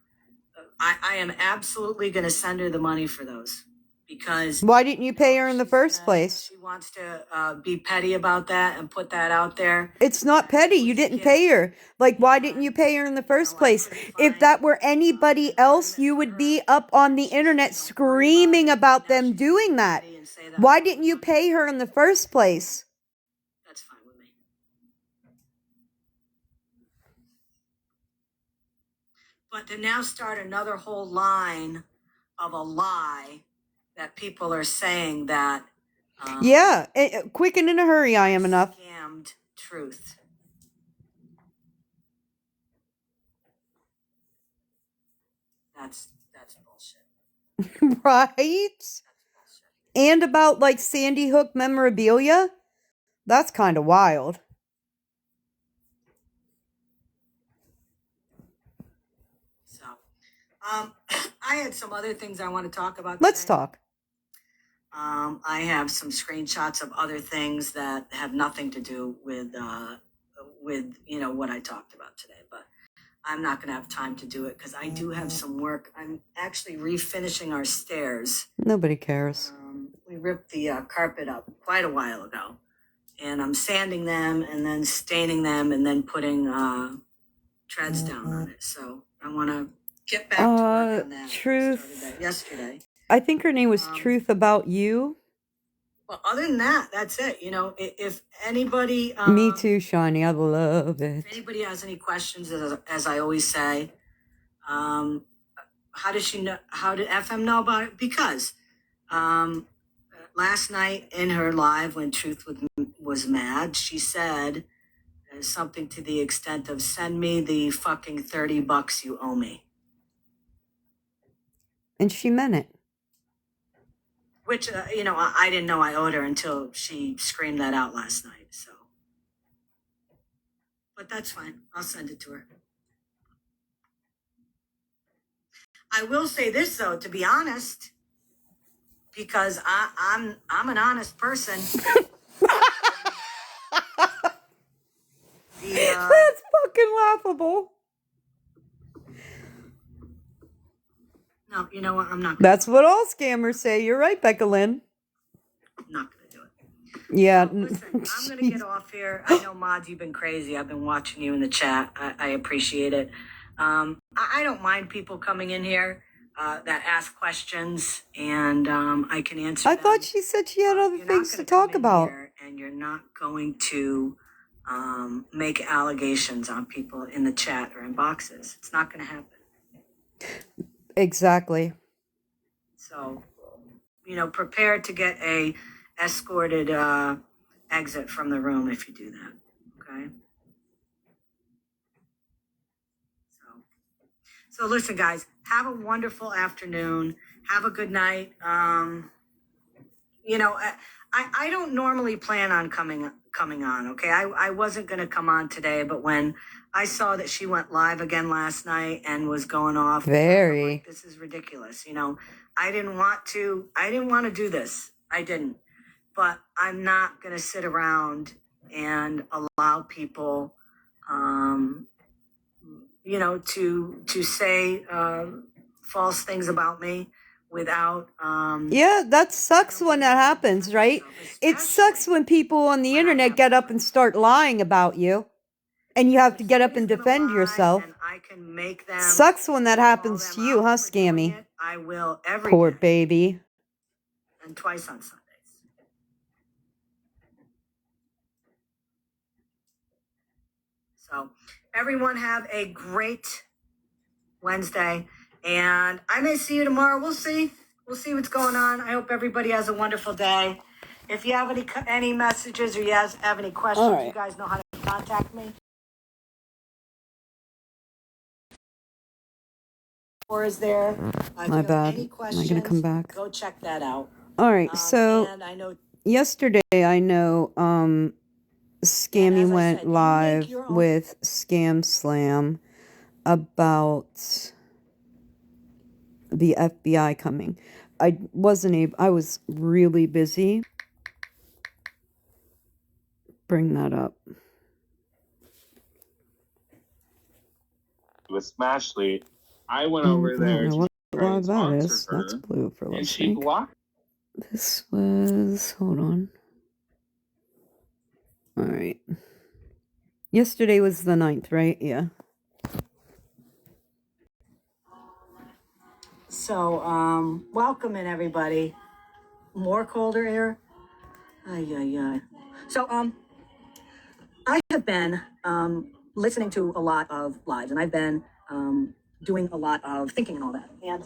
am absolutely going to send her the money for those. Because Why didn't you pay her in the first place? She wants to be petty about that and put that out there. It's not petty. You didn't pay her. Like, why didn't you pay her in the first place? If that were anybody else, you would be up on the internet screaming about them doing that. Why didn't you pay her in the first place? That's fine with me. But to now start another whole line of a lie that people are saying that Yeah, quick and in a hurry, I am enough. Scammed truth. That's bullshit. Right? And about like Sandy Hook memorabilia? That's kind of wild. So, I had some other things I want to talk about. Let's today. talk. I have some screenshots of other things that have nothing to do with what I talked about today, but I'm not going to have time to do it because I do have some work. I'm actually refinishing our stairs. Nobody cares. We ripped the carpet up quite a while ago, and I'm sanding them and then staining them and then putting treads down on it. So I want to get back to work on that. Truth. I started that yesterday. I think her name was Truth About You. Well, other than that, that's it. If anybody... Me too, Shiny. I love it. If anybody has any questions, as I always say, how does she know? How did FM know about it? Because last night in her live, when Truth was mad, she said something to the extent of, "Send me the fucking $30 you owe me." And she meant it. Which, I didn't know I owed her until she screamed that out last night. So, but that's fine. I'll send it to her. I will say this though, to be honest, because I'm an honest person. That's fucking laughable. No, you know what? I'm not. That's what all scammers say. You're right, Becca Lynn. I'm not going to do it. Yeah. So, listen, I'm going to get off here. I know, Mods, you've been crazy. I've been watching you in the chat. I appreciate it. I don't mind people coming in here that ask questions, and I can answer them. I thought she said she had other things to talk about. And you're not going to make allegations on people in the chat or in boxes. It's not going to happen. Exactly. So, prepare to get a escorted exit from the room if you do that. Okay. So listen, guys, have a wonderful afternoon. Have a good night. I don't normally plan on coming on. Okay. I wasn't going to come on today, but when I saw that she went live again last night and was going off. Very. Like, this is ridiculous. I didn't want to do this. I didn't. But I'm not going to sit around and allow people, to say false things about me without. Yeah, that sucks when that happens, right? It sucks when people on the internet get up and start lying about you. And you have to get up and defend yourself. And I can make them sucks when that happens to you, huh, Scammy? I will every Poor day, baby. and twice on Sundays. So everyone have a great Wednesday. And I may see you tomorrow. We'll see. We'll see what's going on. I hope everybody has a wonderful day. If you have any messages or you have any questions, right. You guys know how to contact me. Or is there? My bad. Am I going to come back? Go check that out. All right. So and I know yesterday, Scammy went said, live with Scam Slam about the FBI coming. I was really busy. Bring that up. with Smashley, I went I over don't there know to what try and live that sponsor is. her, That's blue for and love's she sake. blocked. This was, hold on. All right. Yesterday was the 9th, right? Yeah. So, welcome in everybody. More colder air. Ay, ay, ay. So, I have been listening to a lot of lives, and I've been doing a lot of thinking and all that. And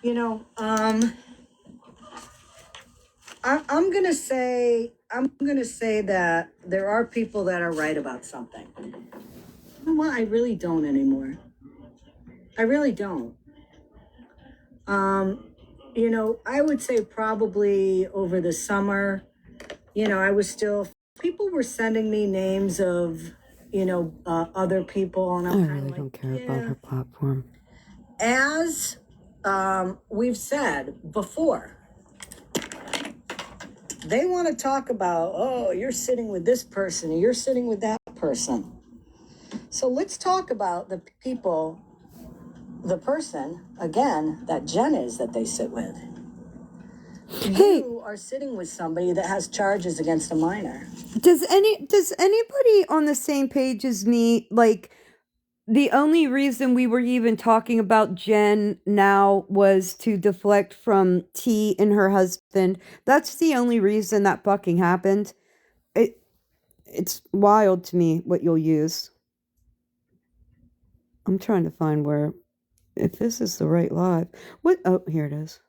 you know, I'm gonna say that there are people that are right about something. You know what? I really don't anymore. I really don't. You know, I would say probably over the summer, you know, people were sending me names of, other people, and I I'm kind really of don't like, care about her platform. as we've said before, they want to talk about, oh, you're sitting with this person, or you're sitting with that person. So let's talk about the person, again, that Jen is that they sit with. Hey, You are sitting with somebody that has charges against a minor. does anybody on the same page as me, like, the only reason we were even talking about Jen now was to deflect from T and her husband? That's the only reason that fucking happened. It's wild to me what you'll use. I'm trying to find if this is the right live. What? Oh, here it is.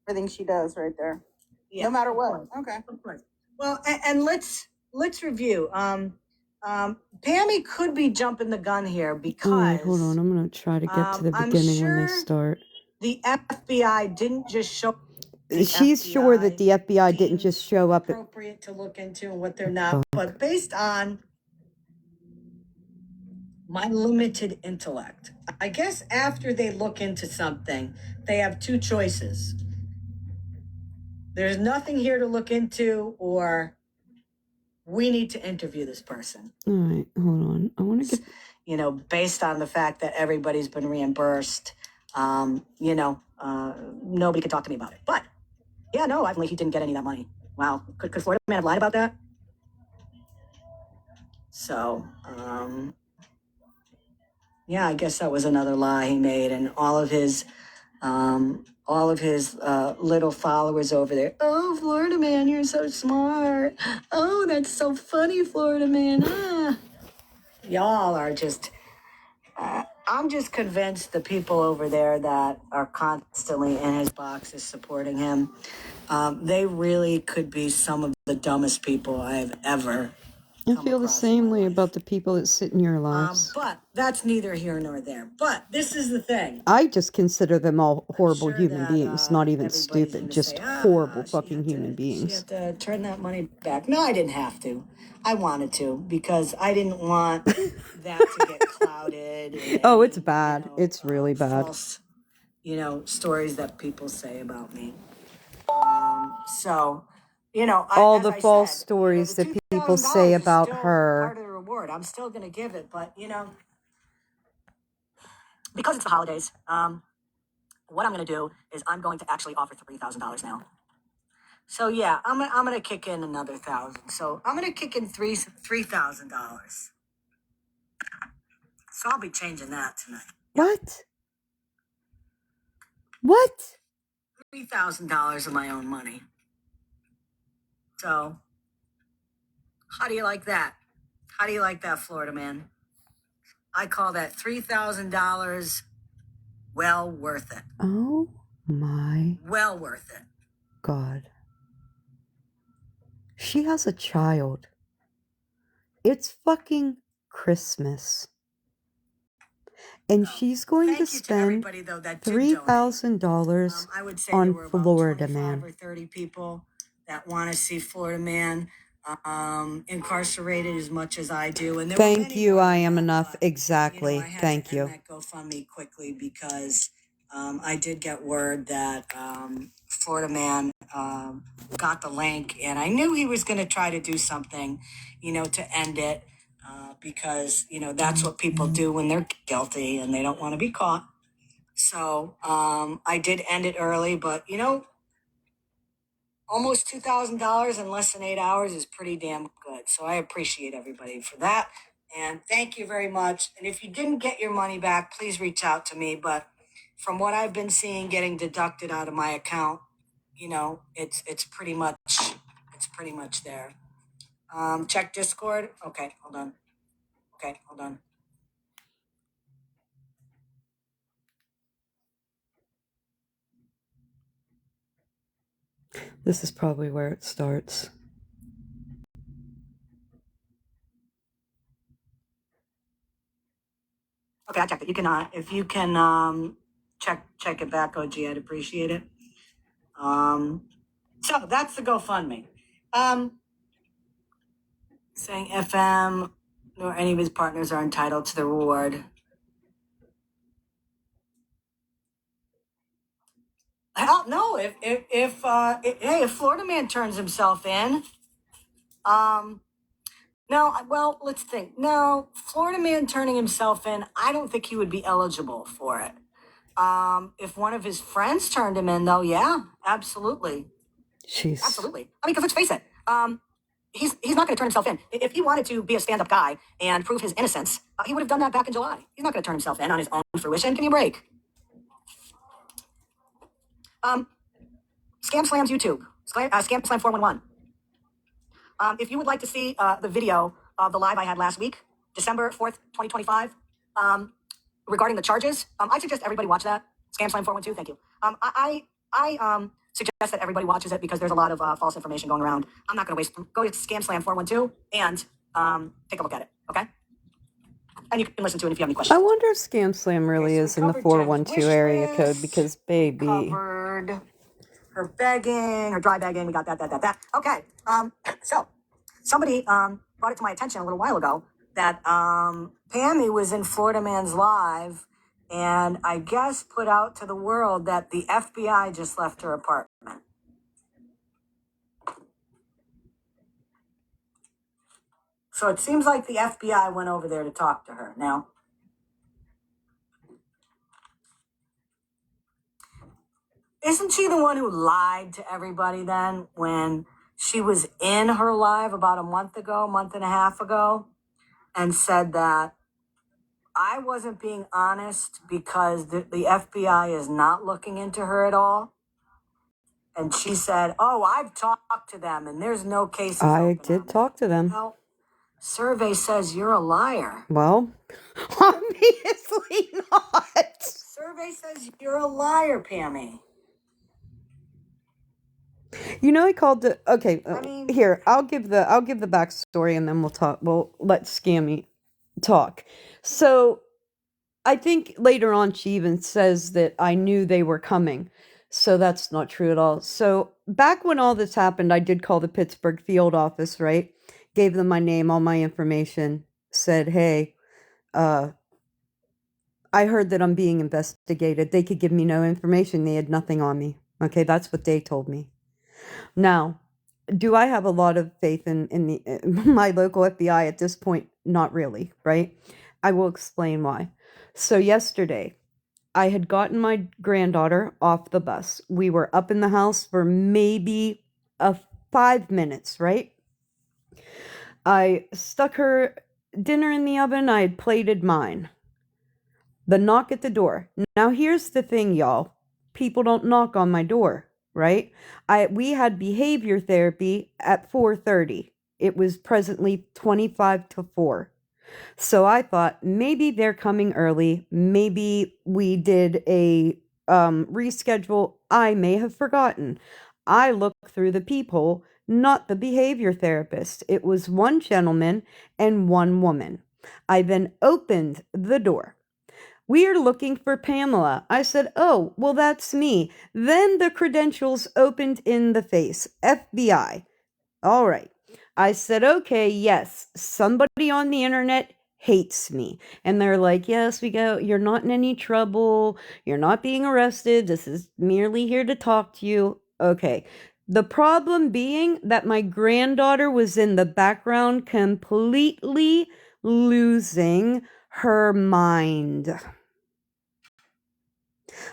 Everything she does right there. Yeah, No matter what. course. Okay. Of course. Well, and let's review. Pammy could be jumping the gun here because. All right, hold on. I'm gonna try to get to the beginning when they start. The FBI didn't just show. She's sure that the FBI didn't just show up. Appropriate to look into and what they're not, but based on my limited intellect, I guess after they look into something, they have two choices. There's nothing here to look into, or we need to interview this person. All right, hold on. I want to get. Based on the fact that everybody's been reimbursed, nobody could talk to me about it. But yeah, no, I believe he didn't get any of that money. Wow, could Florida man have lied about that? So, yeah, I guess that was another lie he made, and all of his little followers over there. Oh, Florida man, you're so smart. Oh, that's so funny, Florida man. Y'all are just. I'm just convinced the people over there that are constantly in his boxes supporting him, they really could be some of the dumbest people I've ever. I feel the same way about the people that sit in your lives. But that's neither here nor there. But this is the thing. I just consider them all horrible human beings, not even stupid, just horrible fucking human beings. She had to turn that money back. No, I didn't have to. I wanted to because I didn't want that to get clouded. Oh, it's bad. It's really bad. False, stories that people say about me. So, all the false stories that people say about her. Part of the reward. I'm still going to give it, but because it's the holidays, what I'm going to do is I'm going to actually offer $3,000 now. So yeah, I'm gonna kick in another 1,000. So I'm gonna kick in $3,000. So I'll be changing that tonight. What? $3,000 of my own money. So how do you like that? How do you like that, Florida man? I call that $3,000 well worth it. Oh my. Well worth it. God. She has a child. It's fucking Christmas. And she's going to spend $3,000 on Florida man. 25 or 30 people that want to see Florida man incarcerated as much as I do. And thank you, I am enough. Exactly. Thank you. That GoFundMe quickly because I did get word that Florida man got the link, and I knew he was going to try to do something, to end it, because that's what people do when they're guilty and they don't want to be caught. So I did end it early, but almost $2,000 in less than 8 hours is pretty damn good. So I appreciate everybody for that. And thank you very much. And if you didn't get your money back, please reach out to me. But from what I've been seeing getting deducted out of my account, it's pretty much there. Check Discord. Okay, hold on. This is probably where it starts. Okay, I checked it. You can, if you can, check it back, OG, I'd appreciate it. So that's the GoFundMe. Saying FM nor any of his partners are entitled to the reward. Hell no! If Florida man turns himself in, no. Well, let's think. No, Florida man turning himself in, I don't think he would be eligible for it. If one of his friends turned him in, though, yeah, absolutely. Jeez. Absolutely. I mean, because let's face it, he's not going to turn himself in. If he wanted to be a stand-up guy and prove his innocence, he would have done that back in July. He's not going to turn himself in on his own fruition. Give me a break. Scam Slam's YouTube. Scam Slam 411. If you would like to see the video of the live I had last week, December 4th, 2025, regarding the charges, I suggest everybody watch that. Scam Slam 412, thank you. I suggest that everybody watches it because there's a lot of false information going around. I'm not going to waste. Go to Scam Slam 412 and take a look at it, okay? And you can listen to it if you have any questions. I wonder if Scam Slam really is in the 412 area code because, baby. Covered her begging, her dry begging. We got that. Okay. So somebody brought it to my attention a little while ago that Pammy was in Florida Man's Live and I guess put out to the world that the FBI just left her apartment. So it seems like the FBI went over there to talk to her. Now, isn't she the one who lied to everybody then when she was in her live about a month and a half ago, and said that I wasn't being honest because the FBI is not looking into her at all? And she said, oh, I've talked to them and there's no cases. I did talk to them. Well, survey says you're a liar. Well, obviously not. Survey says you're a liar, Pammy. I called the okay. Here, I'll give the backstory and then we'll talk. We'll let Scammy talk. So, I think later on she even says that I knew they were coming. So that's not true at all. So back when all this happened, I did call the Pittsburgh field office, right? Gave them my name, all my information, said, hey, I heard that I'm being investigated. They could give me no information. They had nothing on me. Okay, that's what they told me. Now, do I have a lot of faith in the my local FBI at this point? Not really, right? I will explain why. So yesterday, I had gotten my granddaughter off the bus. We were up in the house for maybe 5 minutes, right? I stuck her dinner in the oven. I had plated mine. The knock at the door. Now here's the thing, y'all. People don't knock on my door, right? We had behavior therapy at 4:30. It was presently 25 to 4. So I thought maybe they're coming early. Maybe we did a reschedule. I may have forgotten. I looked through the peephole, not the behavior therapist. It was one gentleman and one woman. I then opened the door. We are looking for Pamela. I said, oh, well, that's me. Then the credentials opened in the face. FBI. All right. I said, okay, yes, somebody on the internet hates me. And they're like, yes, you're not in any trouble. You're not being arrested. This is merely here to talk to you. Okay. The problem being that my granddaughter was in the background completely losing her mind.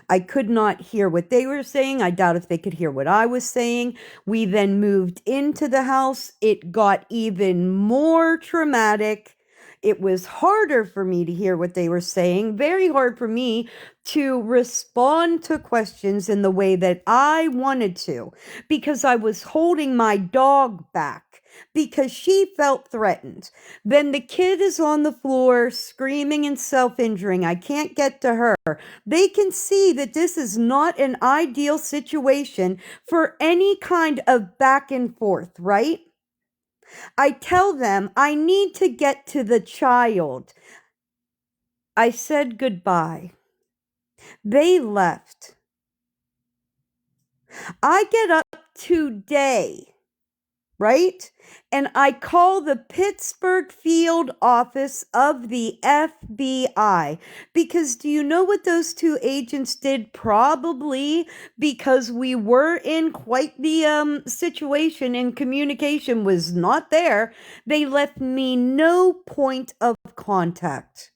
I could not hear what they were saying. I doubt if they could hear what I was saying. We then moved into the house. It got even more traumatic. It was harder for me to hear what they were saying, very hard for me to respond to questions in the way that I wanted to, because I was holding my dog back because she felt threatened. Then the kid is on the floor screaming and self-injuring. I can't get to her. They can see that this is not an ideal situation for any kind of back and forth, right? I tell them I need to get to the child. I said goodbye. They left. I get up today, right? And I call the Pittsburgh field office of the FBI, because do you know what those two agents did? Probably because we were in quite the situation and communication was not there. They left me no point of contact.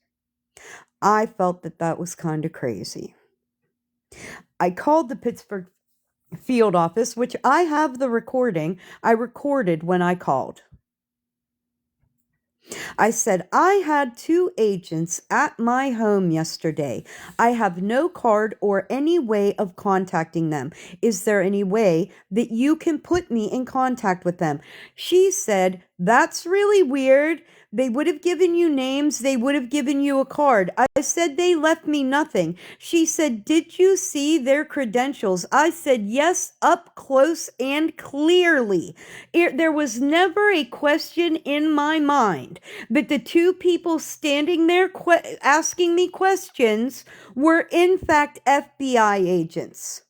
I felt that that was kind of crazy. I called the Pittsburgh field office, which I have the recording. I recorded when I called. I said, I had 2 agents at my home yesterday. I have no card or any way of contacting them. Is there any way that you can put me in contact with them? She said, that's really weird. They would have given you names. They would have given you a card. I said, they left me nothing. She said, did you see their credentials? I said, yes, up close and clearly. There was never a question in my mind that the 2 people standing there asking me questions were in fact FBI agents.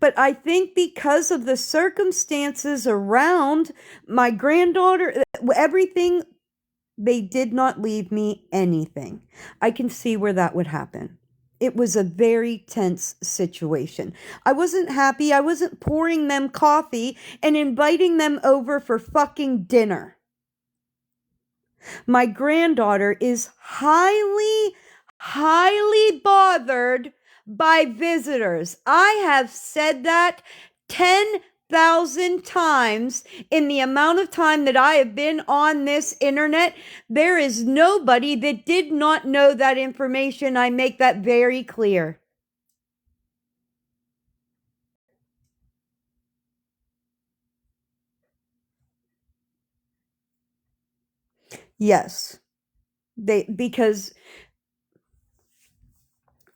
But I think because of the circumstances around my granddaughter, everything, they did not leave me anything. I can see where that would happen. It was a very tense situation. I wasn't happy. I wasn't pouring them coffee and inviting them over for fucking dinner. My granddaughter is highly bothered by visitors. I have said that 10,000 times in the amount of time that I have been on this internet. There is nobody that did not know that information. I make that very clear. Yes. Because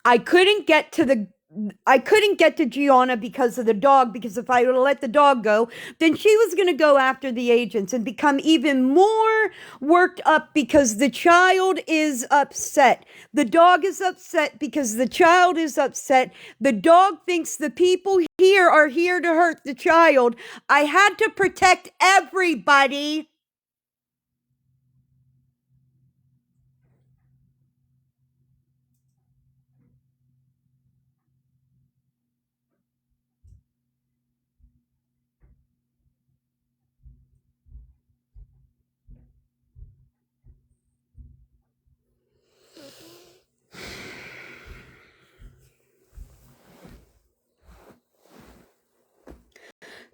I couldn't get to Gianna because of the dog, because if I would have let the dog go, then she was going to go after the agents and become even more worked up because the child is upset. The dog is upset because the child is upset. The dog thinks the people here are here to hurt the child. I had to protect everybody.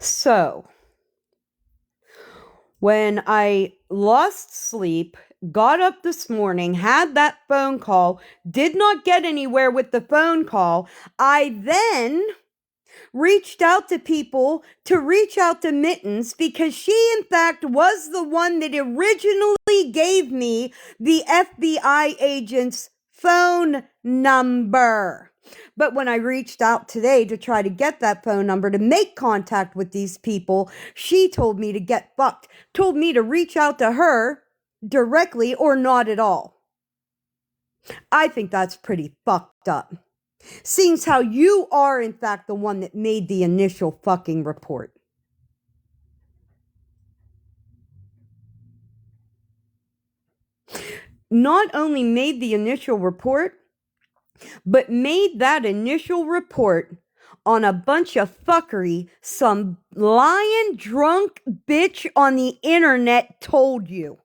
So, when I lost sleep, got up this morning, had that phone call, did not get anywhere with the phone call, I then reached out to people to reach out to Mittens, because she in fact was the one that originally gave me the FBI agent's phone number. But when I reached out today to try to get that phone number to make contact with these people, she told me to get fucked, told me to reach out to her directly or not at all. I think that's pretty fucked up. Seems how you are, in fact, the one that made the initial fucking report. not only made the initial report, but made that initial report on a bunch of fuckery some lying drunk bitch on the internet told you.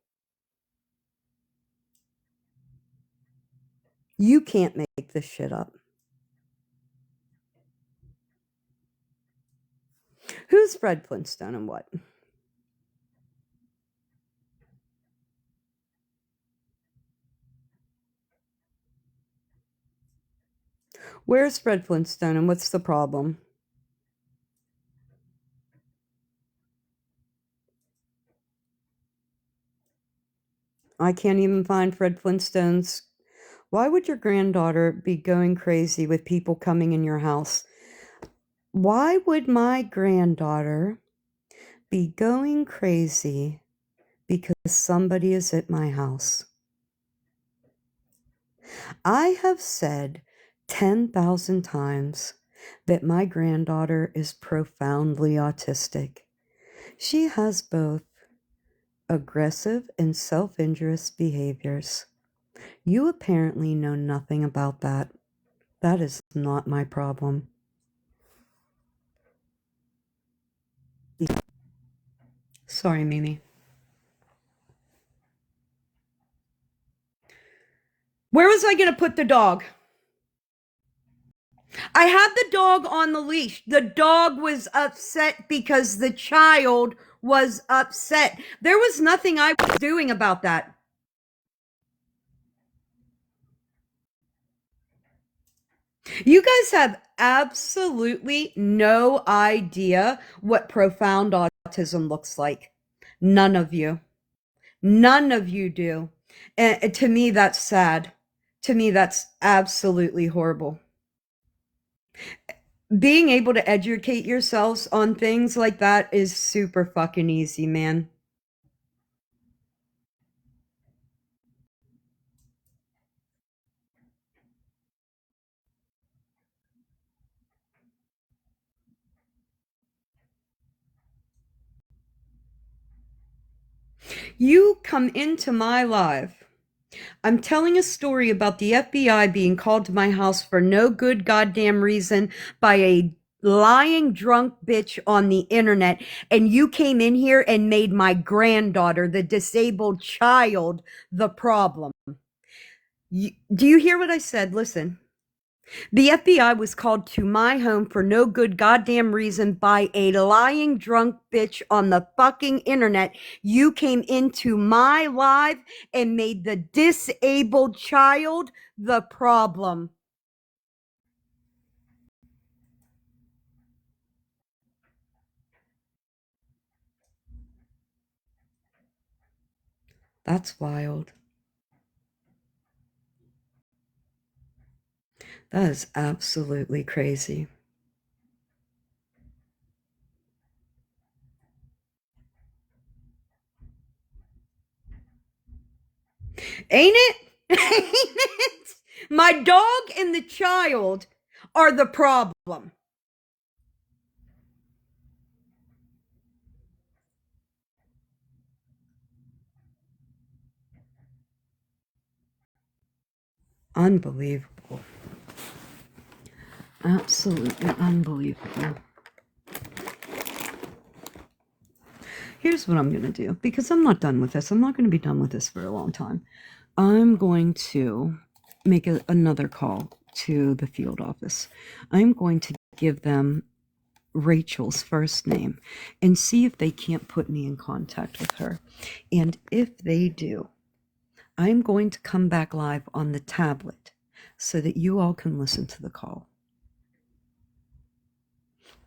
You can't make this shit up. Who's Fred Flintstone and what? Where's Fred Flintstone and what's the problem? I can't even find Fred Flintstone's. Why would your granddaughter be going crazy with people coming in your house? Why would my granddaughter be going crazy because somebody is at my house? I have said 10,000 times that my granddaughter is profoundly autistic. She has both aggressive and self-injurious behaviors. You apparently know nothing about that. That is not my problem. Sorry, Mimi. Where was I going to put the dog? I had the dog on the leash. The dog was upset because the child was upset. There was nothing I was doing about that. You guys have absolutely no idea what profound autism looks like. None of you. None of you do. And to me, that's sad. To me, that's absolutely horrible. Being able to educate yourselves on things like that is super fucking easy, man. You come into my live. I'm telling a story about the FBI being called to my house for no good goddamn reason by a lying drunk bitch on the internet, and you came in here and made my granddaughter, the disabled child, the problem. Do you hear what I said? Listen. The FBI was called to my home for no good goddamn reason by a lying drunk bitch on the fucking internet. You came into my live and made the disabled child the problem. That's wild. That is absolutely crazy. Ain't it? Ain't it? My dog and the child are the problem. Unbelievable. Absolutely unbelievable. Here's what I'm going to do, because I'm not done with this. I'm not going to be done with this for a long time. I'm going to make another call to the field office. I'm going to give them Rachel's first name and see if they can't put me in contact with her. And if they do, I'm going to come back live on the tablet so that you all can listen to the call.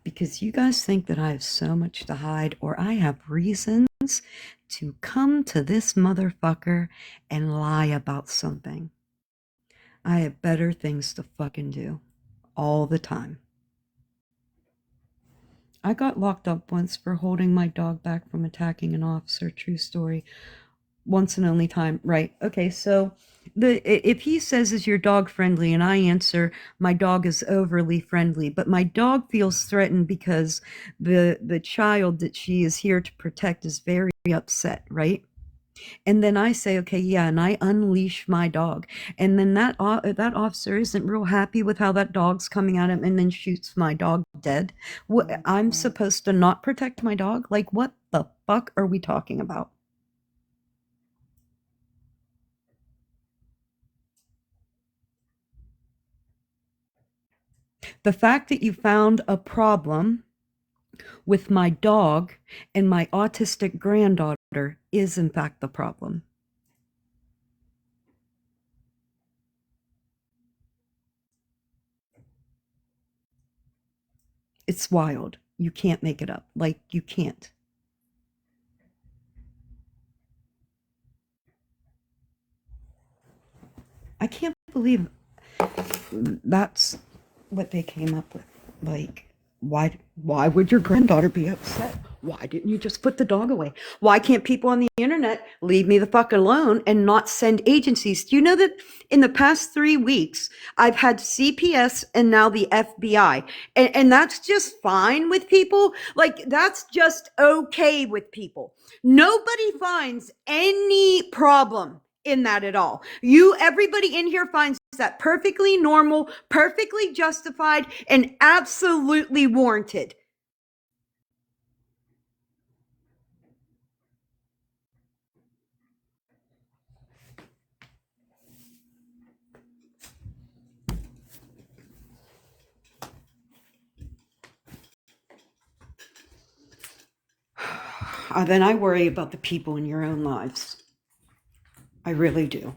Because you guys think that I have so much to hide, or I have reasons to come to this motherfucker and lie about something. I have better things to fucking do all the time. I got locked up once for holding my dog back from attacking an officer. True story. Once and only time. Right. Okay, so if he says, is your dog friendly, and I answer, my dog is overly friendly, but my dog feels threatened because the child that she is here to protect is very upset, right? And then I say, okay, yeah, and I unleash my dog. And then that officer isn't real happy with how that dog's coming at him and then shoots my dog dead. What, I'm supposed to not protect my dog? Like, what the fuck are we talking about? The fact that you found a problem with my dog and my autistic granddaughter is, in fact, the problem. It's wild. You can't make it up. Like, you can't. I can't believe that's what they came up with. Like, why would your granddaughter be upset? Why didn't you just put the dog away? Why can't people on the internet leave me the fuck alone and not send agencies? Do you know that in the past 3 weeks, I've had CPS and now the FBI, and that's just fine with people? Like, that's just okay with people. Nobody finds any problem in that at all. Everybody in here finds that perfectly normal, perfectly justified, and absolutely warranted. Then I worry about the people in your own lives. I really do.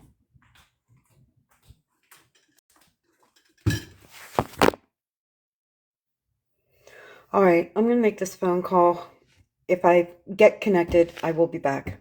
All right, I'm going to make this phone call. If I get connected, I will be back.